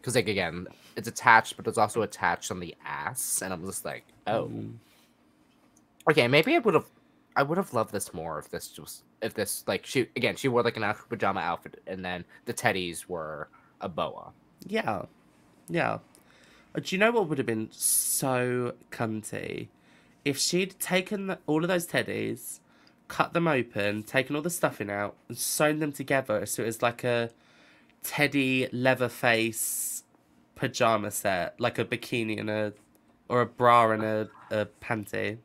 because like again, it's attached, but it's also attached on the ass, and I'm just like, oh, okay, maybe I would have loved this more if this like she wore like an actual pajama outfit, and then the teddies were a boa. Yeah. Do you know what would have been so cunty? If she'd taken all of those teddies, cut them open, taken all the stuffing out, and sewn them together so it was like a teddy Leatherface pajama set, like a bikini and or a bra and a panty.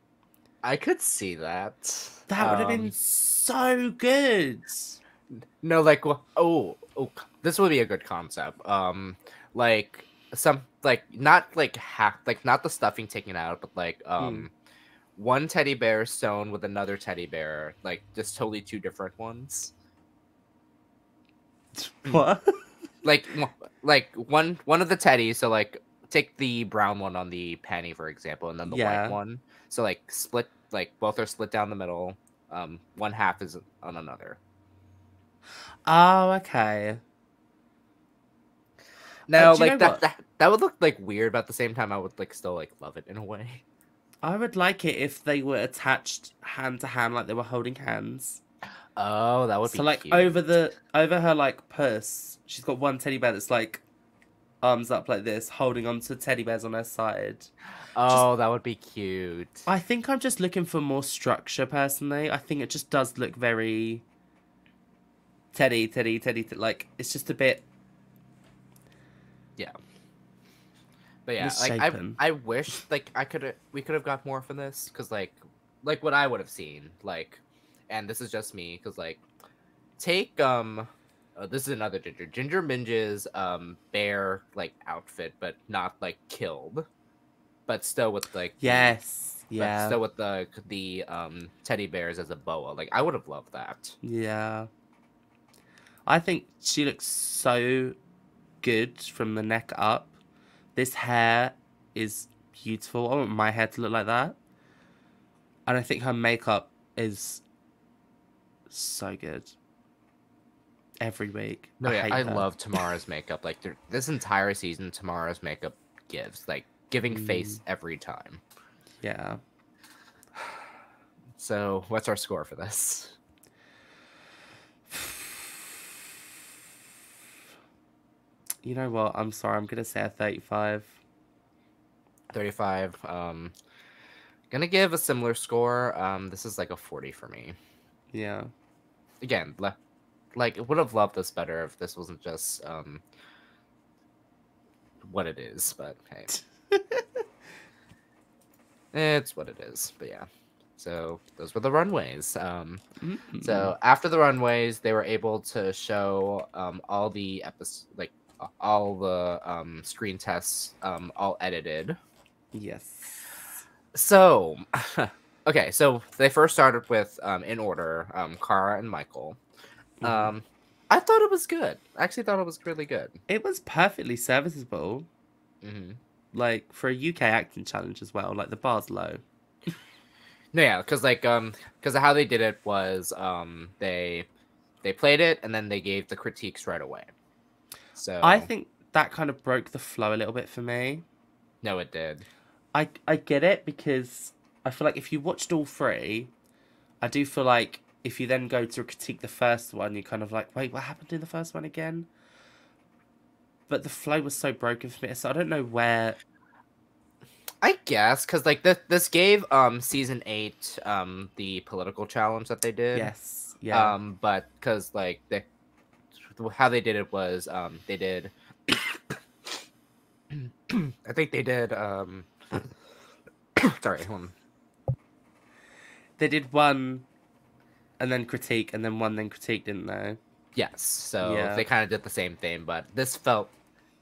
I could see that. That would have been so good. No, like, this would be a good concept. Like some, like not like not the stuffing taken out, but like one teddy bear sewn with another teddy bear, like just totally two different ones. What? Like one of the teddies. So like take the brown one on the panty, for example, and then the white one. So like split, like both are split down the middle. One half is on another. Oh, okay. Now, like that would look like weird, but at the same time, I would like still like love it in a way. I would like it if they were attached hand to hand, like they were holding hands. Oh, that would be so like cute. over her like purse, she's got one teddy bear that's like arms up like this, holding onto teddy bears on her side. Oh, that would be cute. I think I'm just looking for more structure personally. I think it just does look very teddy. Like it's just a bit. Yeah. But yeah, like I wish like we could have got more from this, because like what I would have seen, like, and this is just me, because like take this is another Ginger Minge's bear like outfit, but not like killed, but still with like but still with the teddy bears as a boa. Like I would have loved that. Yeah, I think she looks so good from the neck up. This hair is beautiful. I want my hair to look like that. And I think her makeup is so good. Every week. No, I love Tomara's makeup. Like this entire season, Tomara's makeup gives like giving face every time. Yeah. So what's our score for this? You know what? I'm sorry. I'm going to say a 35. 35. Gonna give a similar score. This is like a 40 for me. Yeah. Again, like would have loved this better if this wasn't just what it is, but hey. It's what it is. But yeah. So those were the runways. So after the runways, they were able to show all the all the screen tests, all edited. Yes. So, okay, so they first started with in order, Cara and Michael. I thought it was good. I actually thought it was really good. It was perfectly serviceable. Mm-hmm. Like for a UK acting challenge as well. Like the bar's low. No, yeah, because how they did it was they played it and then they gave the critiques right away. So I think that kind of broke the flow a little bit for me. No, it did. I get it, because I feel like if you watched all three, I do feel like if you then go to critique the first one, you're kind of like, wait, what happened in the first one again? But the flow was so broken for me, so I don't know where. I guess because like this gave season 8 the political challenge that they did. Yes. Yeah. But because like how they did it was they did. I think they did. Sorry. They did one, and then critique, and then one, then critique, didn't they? Yes. So they kind of did the same thing, but this felt,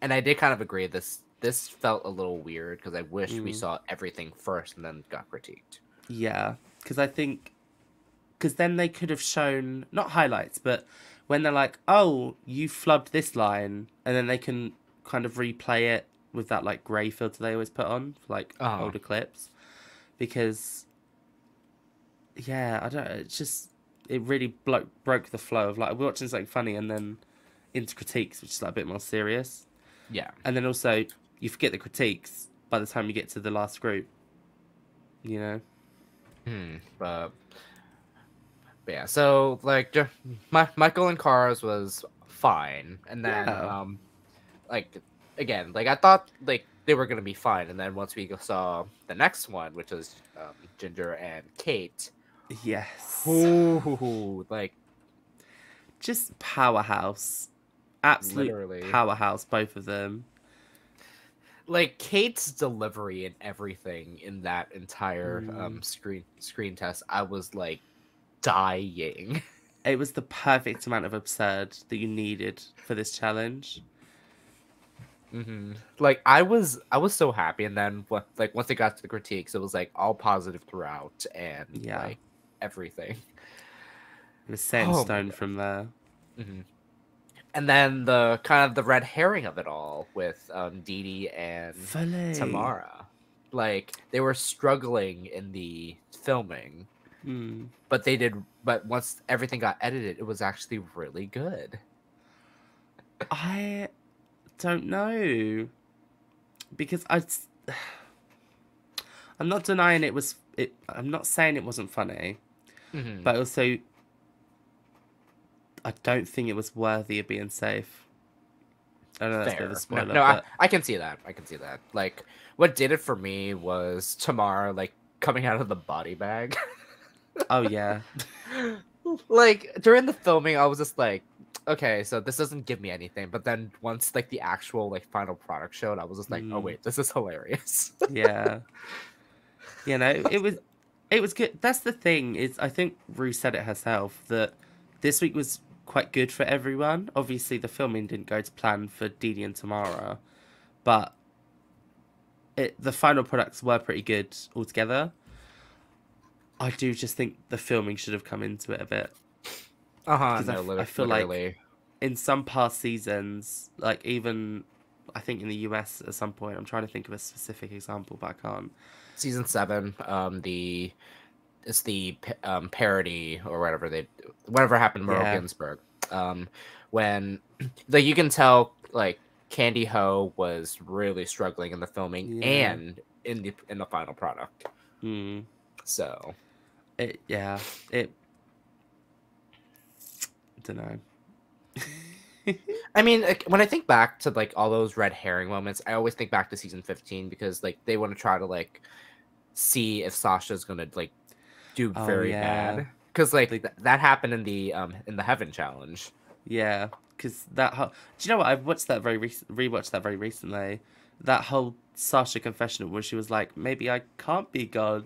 and I did kind of agree. This felt a little weird because I wish we saw everything first and then got critiqued. Yeah, because I think, because then they could have shown not highlights, but when they're like, "Oh, you flubbed this line," and then they can kind of replay it with that like grey filter they always put on for like older clips, because I don't know, it's just it really broke the flow of like we're watching something funny and then into critiques, which is like a bit more serious. Yeah, and then also you forget the critiques by the time you get to the last group, you know. But yeah, so like Michael and Cara's was fine, and then like again, like I thought like they were gonna be fine, and then once we saw the next one, which was Ginger and Kate, Yes. Ooh, like Just powerhouse. Absolute literally. powerhouse, both of them. Like Kate's delivery and everything in that entire screen test, I was like dying. It was the perfect amount of absurd that you needed for this challenge. Like I was so happy, and then like once it got to the critiques, it was like all positive throughout, and Yeah. like everything. It was set in Oh my stone god. from there. And then the kind of the red herring of it all with Dee and Fully. Tomara, like they were struggling in the filming, but they did. But once everything got edited, it was actually really good. I don't know, because I'm not denying it was. I'm not saying it wasn't funny, but also I don't think it was worthy of being safe. I know that's a bit of a spoiler. No, but I can see that. I can see that. Like, what did it for me was Tamara, like, coming out of the body bag. oh yeah, Like, during the filming, I was just like, okay, so this doesn't give me anything. But then once, like, the actual, like, final product showed, I was just like, oh, wait, this is hilarious. yeah. You know, it was good. That's the thing, is I think Rue said it herself that this week was quite good for everyone. Obviously, the filming didn't go to plan for Dee and Tamara, but the final products were pretty good altogether. I do just think the filming should have come into it a bit. Because I feel literally. like in some past seasons, like even I think in the US at some point, I'm trying to think of a specific example, but I can't. Season 7, it's the parody or whatever happened to Merle Yeah. Ginsburg. When like you can tell like Candy Ho was really struggling in the filming and in the final product. So it don't know. I mean, like, when I think back to like all those red herring moments, I always think back to season 15 because like they want to try to like see if Sasha's gonna like do very bad, because like that happened in the Heaven challenge. Yeah, because that whole... Do you know what? I've watched that rewatched that very recently. That whole Sasha confessional where she was like, "Maybe I can't be God,"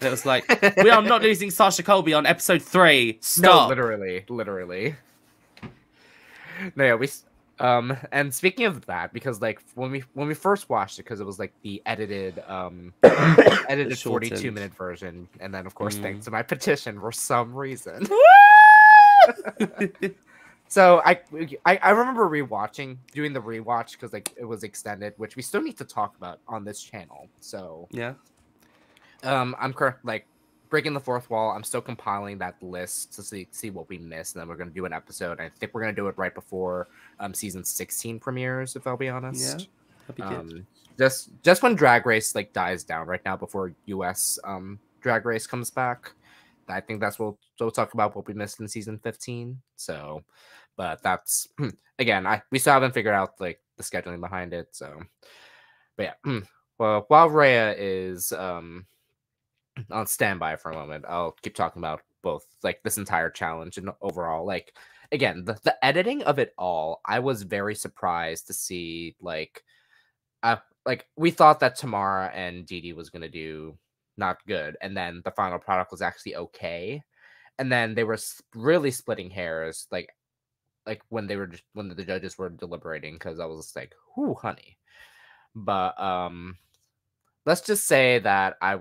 and it was like, "We are not losing Sasha Colby on episode 3. Stop." No, literally. No, yeah, and speaking of that, because like when we first watched it, because it was like the edited 42-minute version, and then of course thanks to my petition for some reason. So I remember doing the rewatch because like it was extended, which we still need to talk about on this channel. So yeah, I'm like breaking the fourth wall. I'm still compiling that list to see what we missed, and then we're gonna do an episode. I think we're gonna do it right before season 16 premieres, if I'll be honest. Yeah, that'd be good. Just when Drag Race like dies down right now before US Drag Race comes back. I think that's what we'll talk about what we missed in season 15. So, but that's again, we still haven't figured out like the scheduling behind it. So, but yeah. Well, while Reya is on standby for a moment, I'll keep talking about both like this entire challenge and overall. Like again, the editing of it all, I was very surprised to see like we thought that Tamara and Dee was gonna do not good, and then the final product was actually okay, and then they were really splitting hairs like when the judges were deliberating, because I was just like, "Whoo, honey." But let's just say that I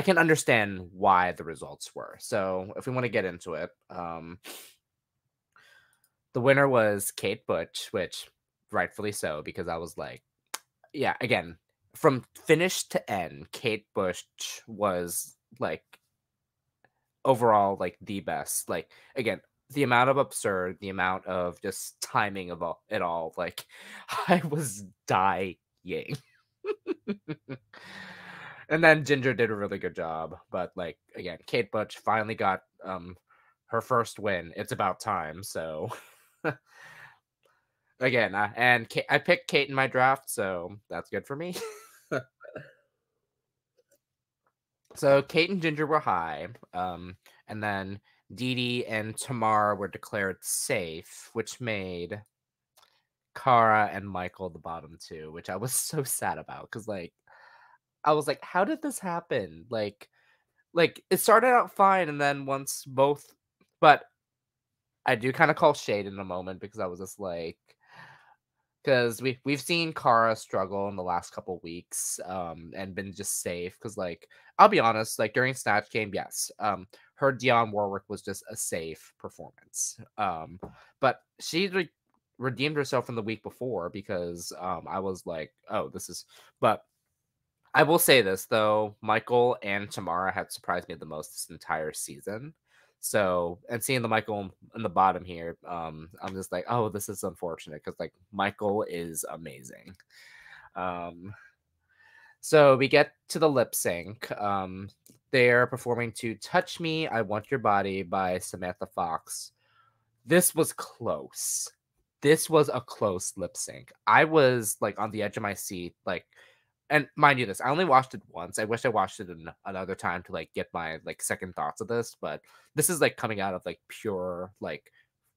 can understand why the results were. So if we want to get into it, the winner was Kate Butch, which rightfully so, because I was like, yeah, again, from finish to end, Kate Bush was like overall like the best. Like again, the amount of absurd, the amount of just timing of it all, like I was dying. And then Ginger did a really good job, but like again, Kate Butch finally got her first win. It's about time. So again, I picked Kate in my draft, so that's good for me. So Kate and Ginger were high, and then Dee and Tamara were declared safe, which made Cara and Michael the bottom two, which I was so sad about because like I was like, how did this happen? Like it started out fine, and then once both, but I do kind of call shade in a moment because I was just like, because we've seen Cara struggle in the last couple weeks, and been just safe. Because like I'll be honest, like during Snatch Game, yes, her Dionne Warwick was just a safe performance. But she redeemed herself from the week before because I was like, oh, this is, but I will say this though, Michael and Tamara had surprised me the most this entire season. So, and seeing the Michael in the bottom here, I'm just like, oh, this is unfortunate because like Michael is amazing. Um, so we get to the lip sync. They're performing to "Touch Me, I Want Your Body" by Samantha Fox. This was close. This was a close lip sync. I was like on the edge of my seat, like, and mind you, this I only watched it once. I wish I watched it another time to like get my like second thoughts of this, but this is like coming out of like pure like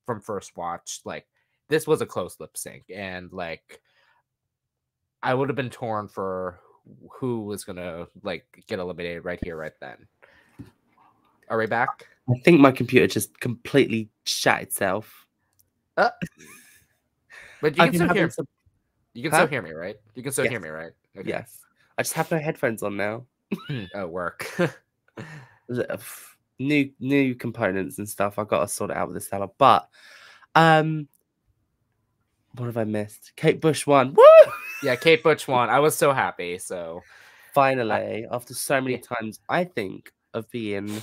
from first watch. Like this was a close lip sync, and like I would have been torn for who was gonna like get eliminated right here, right then. Are we back? I think my computer just completely shat itself. But you I've can been still hear. having some. You can Huh? still hear me, right? You can still hear Yes. me, right? Okay. Yes. I just have no headphones on now. Oh, work. New components and stuff. I got to sort it out with the seller. But what have I missed? Kate Bush won. Woo! Yeah, Kate Butch won. I was so happy. So Finally, after so many yeah. times, I think, of being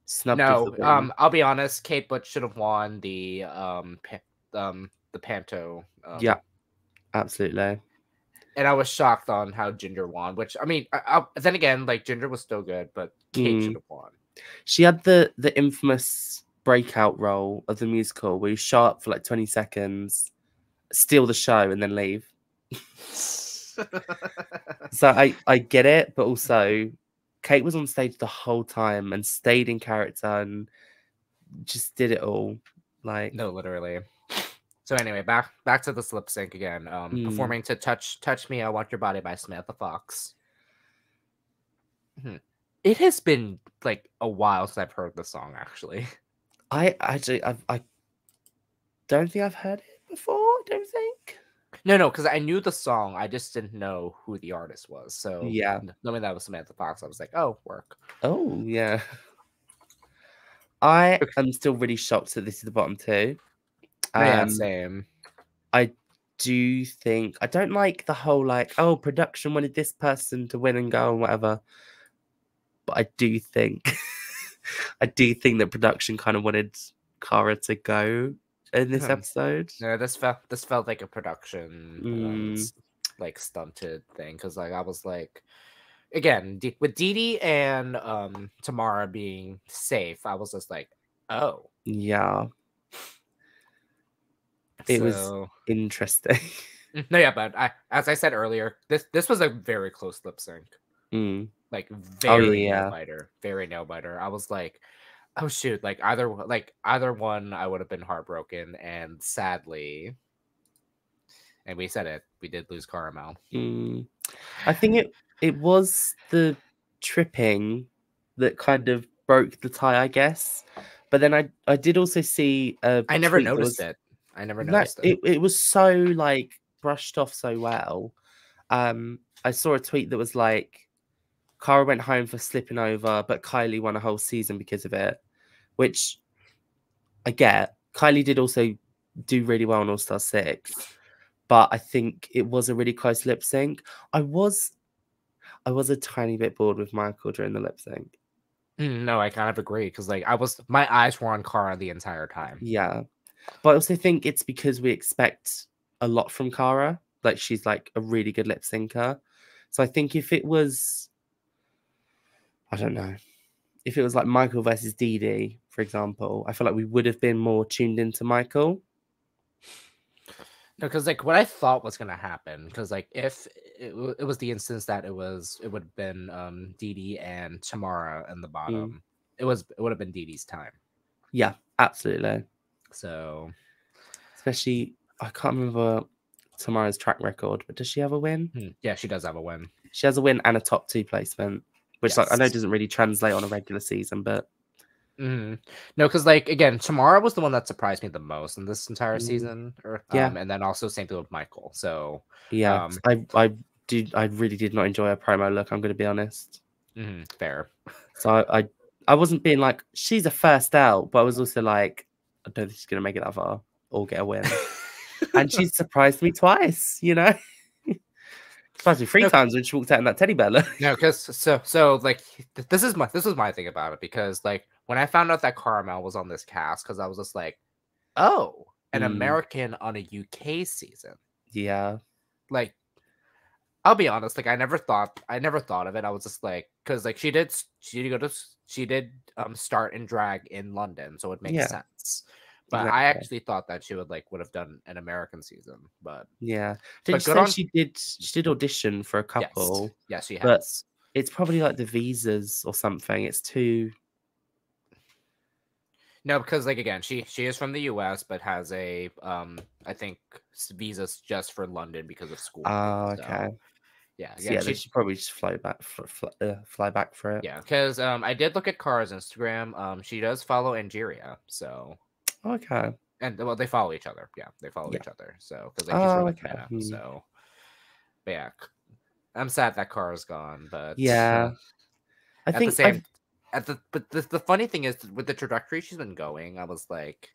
snubbed of the No, win. I'll be honest. Kate Butch should have won the Panto. Yeah, absolutely. And I was shocked on how Ginger won. Which I mean, then again, like Ginger was still good, but Kate should have won. She had the infamous breakout role of the musical where you show up for like 20 seconds, steal the show, and then leave. So I get it, but also Kate was on stage the whole time and stayed in character and just did it all. Like No, literally. So anyway, back to the lip sync again. Performing to "Touch Me, I Want Your Body" by Samantha Fox. It has been like a while since I've heard the song. Actually, I don't think I've heard it before. I don't think. no, because I knew the song, I just didn't know who the artist was. So Yeah. knowing that was Samantha Fox, I was like, oh, work. Oh yeah. I am still really shocked that this is the bottom two. Yeah, same. I do think I don't like the whole like, oh, production wanted this person to win and go and whatever. But I do think that production kind of wanted Cara to go in this episode. No, this felt like a production like stunted thing because like I was like, again with Dee and Tamara being safe, I was just like, oh Yeah. It was interesting. No, yeah, but as I said earlier, this was a very close lip sync. Like very nail biter, very nail biter. I was like, oh shoot, like either one, I would have been heartbroken, and sadly, and we said it, we did lose Cara Melle. I think it was the tripping that kind of broke the tie, I guess. But then I did also see I never noticed it. I never noticed it. It was so like brushed off so well. I saw a tweet that was like, Cara went home for slipping over, but Kylie won a whole season because of it, which I get. Kylie did also do really well on All Star 6, but I think it was a really close lip sync. I was a tiny bit bored with Michael during the lip sync. No, I kind of agree because like my eyes were on Cara the entire time. Yeah, but I also think it's because we expect a lot from Cara. Like she's like a really good lip syncer. So I think if it was, I don't know, if it was like Michael versus Dee, for example, I feel like we would have been more tuned into Michael. No, because like what I thought was gonna happen, because like if it was the instance that it would have been Dee and Tamara in the bottom. It would have been Dee time. Yeah, absolutely. So, especially I can't remember Tamara's track record, but does she have a win? Yeah, she does have a win. She has a win and a top 2 placement, which Yes. like I know doesn't really translate on a regular season, but no, because like again, Tamara was the one that surprised me the most in this entire season, and then also same thing with Michael. So yeah, I really did not enjoy her promo look. I'm going to be honest. Fair. So I wasn't being like she's a first out, but I was also like I don't think she's going to make it that far or get a win. And she surprised me twice, you know. Surprised me 3 times when she walked out in that teddy bear look. No, because so like this was my thing about it, because like when I found out that Cara Melle was on this cast, because I was just like, oh, an American on a UK season. Yeah. Like, I'll be honest, like I never thought of it. I was just like, because like she did start in drag in London, so it makes sense. But exactly. I actually thought that she would have done an American season, but yeah. Did you say she did audition for a couple? Yes, she has. But it's probably like the visas or something. It's too. No, because like again, she is from the US, but has a I think visas just for London because of school. Oh, okay. So, yeah, again, yeah, she should probably just fly back for it. Yeah, because I did look at Cara's Instagram. She does follow Angeria, so. Okay. And well, they follow each other. Yeah, they follow each other. So because like, she's from Atlanta, so. But yeah, I'm sad that Cara's gone, but yeah, I think but the funny thing is with the trajectory she's been going, I was like,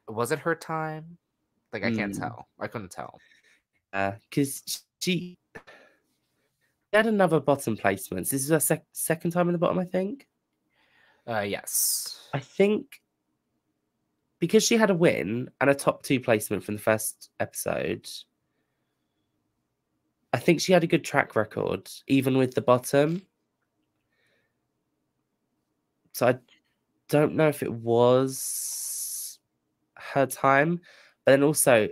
was it her time? Like I can't tell. I couldn't tell. Because she had another bottom placement. This is her second time in the bottom, I think. Yes. I think. Because she had a win and a top 2 placement from the first episode, I think she had a good track record, even with the bottom. So I don't know if it was her time. But then also,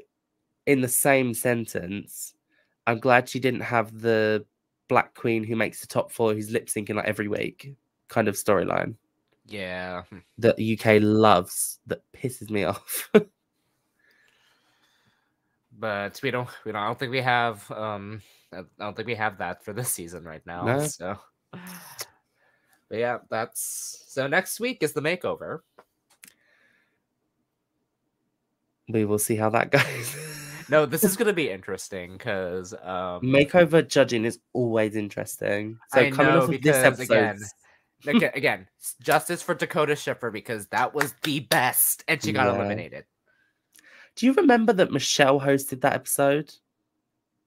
in the same sentence, I'm glad she didn't have the Black Queen who makes the top 4 who's lip syncing like every week kind of storyline. Yeah, that the UK loves, that pisses me off. But I don't think we have I don't think we have that for this season right now. No. So but yeah, so next week is the makeover. We will see how that goes. No, this is gonna be interesting because makeover judging is always interesting. So coming off of this episode, again, justice for Dakota Schiffer, because that was the best, and she got eliminated. Do you remember that Michelle hosted that episode?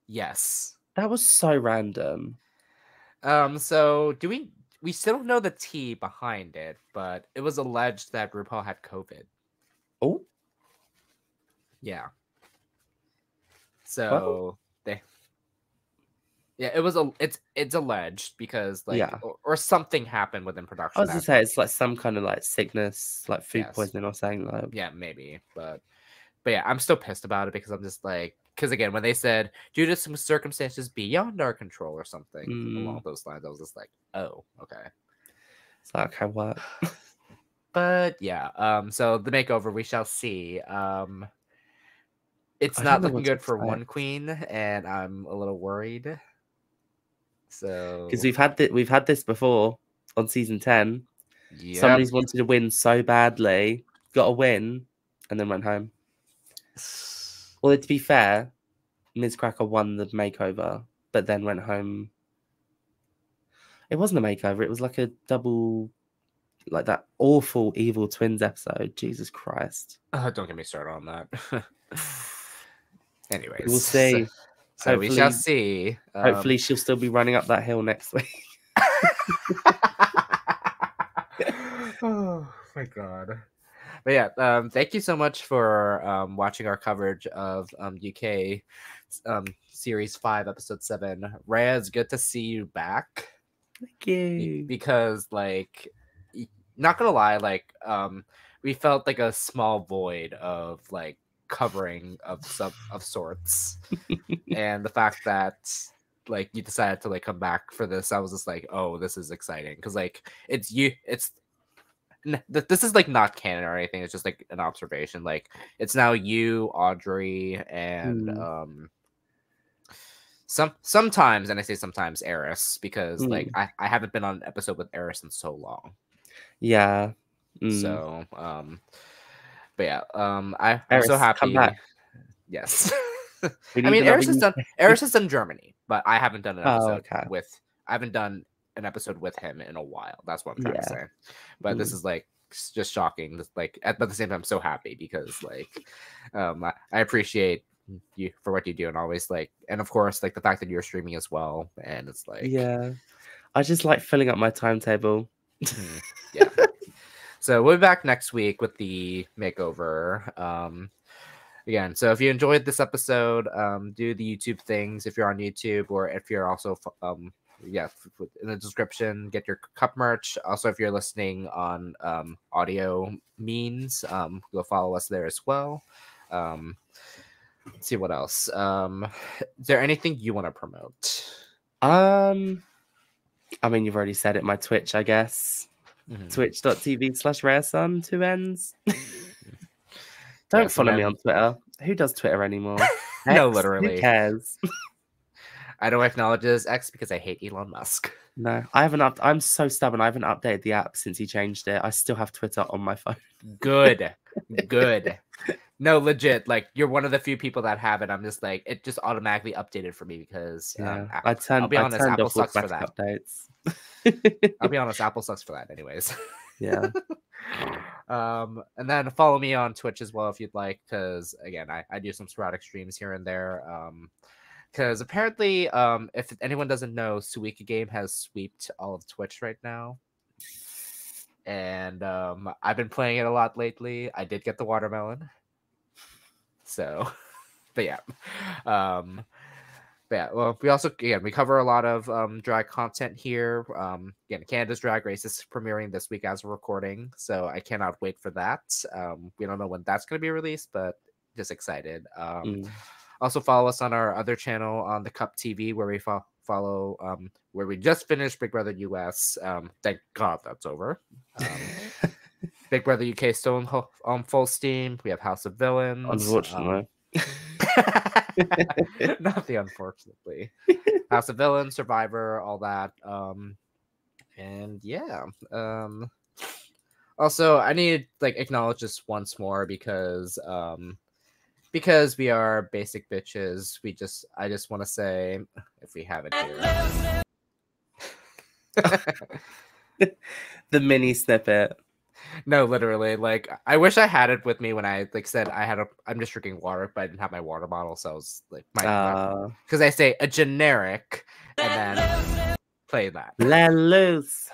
Yes. That was so random. So do we still don't know the tea behind it, but it was alleged that RuPaul had COVID. Oh. Yeah. So it was it's alleged because or something happened within production. I was gonna say it's like some kind of like sickness, like food poisoning or something like. Yeah, maybe, but yeah, I'm still pissed about it because I'm just like, because again, when they said due to some circumstances beyond our control or something along those lines, I was just like, oh, okay. It's like, okay, what? But yeah, so the makeover, we shall see. It's not looking good for one queen, and I'm a little worried. So because we've had this before on season 10. Yep. Somebody's wanted to win so badly, got a win, and then went home. Well, to be fair, Ms. Cracker won the makeover, but then went home. It wasn't a makeover. It was like a double, like that awful Evil Twins episode. Jesus Christ! Don't get me started on that. Anyways, we'll see. So we shall see. Hopefully, she'll still be running up that hill next week. Oh my god! But yeah, thank you so much for watching our coverage of UK series 5, episode 7. Reya, it's good to see you back. Thank you. Because like, not gonna lie, like we felt like a small void of like covering of sorts, and the fact that like you decided to like come back for this, I was just like, oh, this is exciting because like it's you, this is like not canon or anything. It's just like an observation. Like it's now you, Audrey, and sometimes, and I say sometimes, Eris, because like I haven't been on an episode with Eris in so long. Yeah. So but yeah, I'm so happy. Come back. Yes. I mean, Eris has done Germany, but I haven't done an episode I haven't done an episode with him in a while. That's what I'm trying to say. But this is like just shocking. Like at the same time, I'm so happy because like I appreciate you for what you do, and always like, and of course like the fact that you're streaming as well, and it's like I just like filling up my timetable. Yeah. So we'll be back next week with the makeover. Again, so if you enjoyed this episode, do the YouTube things if you're on YouTube, or if you're also in the description, get your cup merch. Also, if you're listening on audio means, go follow us there as well. Let's see what else. Is there anything you want to promote? I mean, you've already said it. My Twitch, I guess. Twitch.tv/Reya Sunn, 2 N's. Don't follow me on Twitter. Who does Twitter anymore? No, literally. Who cares? I don't acknowledge it as X because I hate Elon Musk. No, I haven't. I'm so stubborn. I haven't updated the app since he changed it. I still have Twitter on my phone. Good. No, legit. Like you're one of the few people that have it. I'm just like it just automatically updated for me because I'll be honest, Apple sucks for that. Updates. I'll be honest, Apple sucks for that, anyways. Yeah. And then follow me on Twitch as well if you'd like, because again, I do some sporadic streams here and there. Because apparently, if anyone doesn't know, Suika Game has sweeped all of Twitch right now. And I've been playing it a lot lately. I did get the watermelon. So, but yeah. Well, we also, again, we cover a lot of drag content here. Again, Canada's Drag Race is premiering this week as we're recording, so I cannot wait for that. We don't know when that's going to be released, but just excited. Also, follow us on our other channel on the Cup TV, where we follow where we just finished Big Brother US. Thank God that's over. Big Brother UK still on full steam. We have House of Villains. Unfortunately. Not the unfortunately. House of Villains, Survivor, all that. And yeah. Also, I need to acknowledge this once more because we are basic bitches. I just want to say, if we have it here. The mini snippet. No, literally. I wish I had it with me when I said I'm just drinking water, but I didn't have my water bottle, so I was because I say a generic and then play that. Let loose.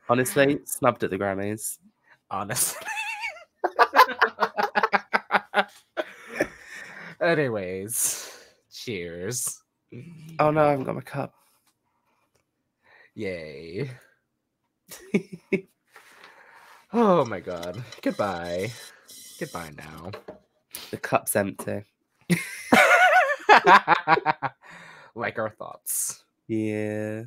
Honestly, snubbed at the Grammys. Honestly. Anyways, cheers. Oh no, I haven't got my cup. Yay. Oh my god. Goodbye. Goodbye now. The cup's empty. Like our thoughts. Yeah.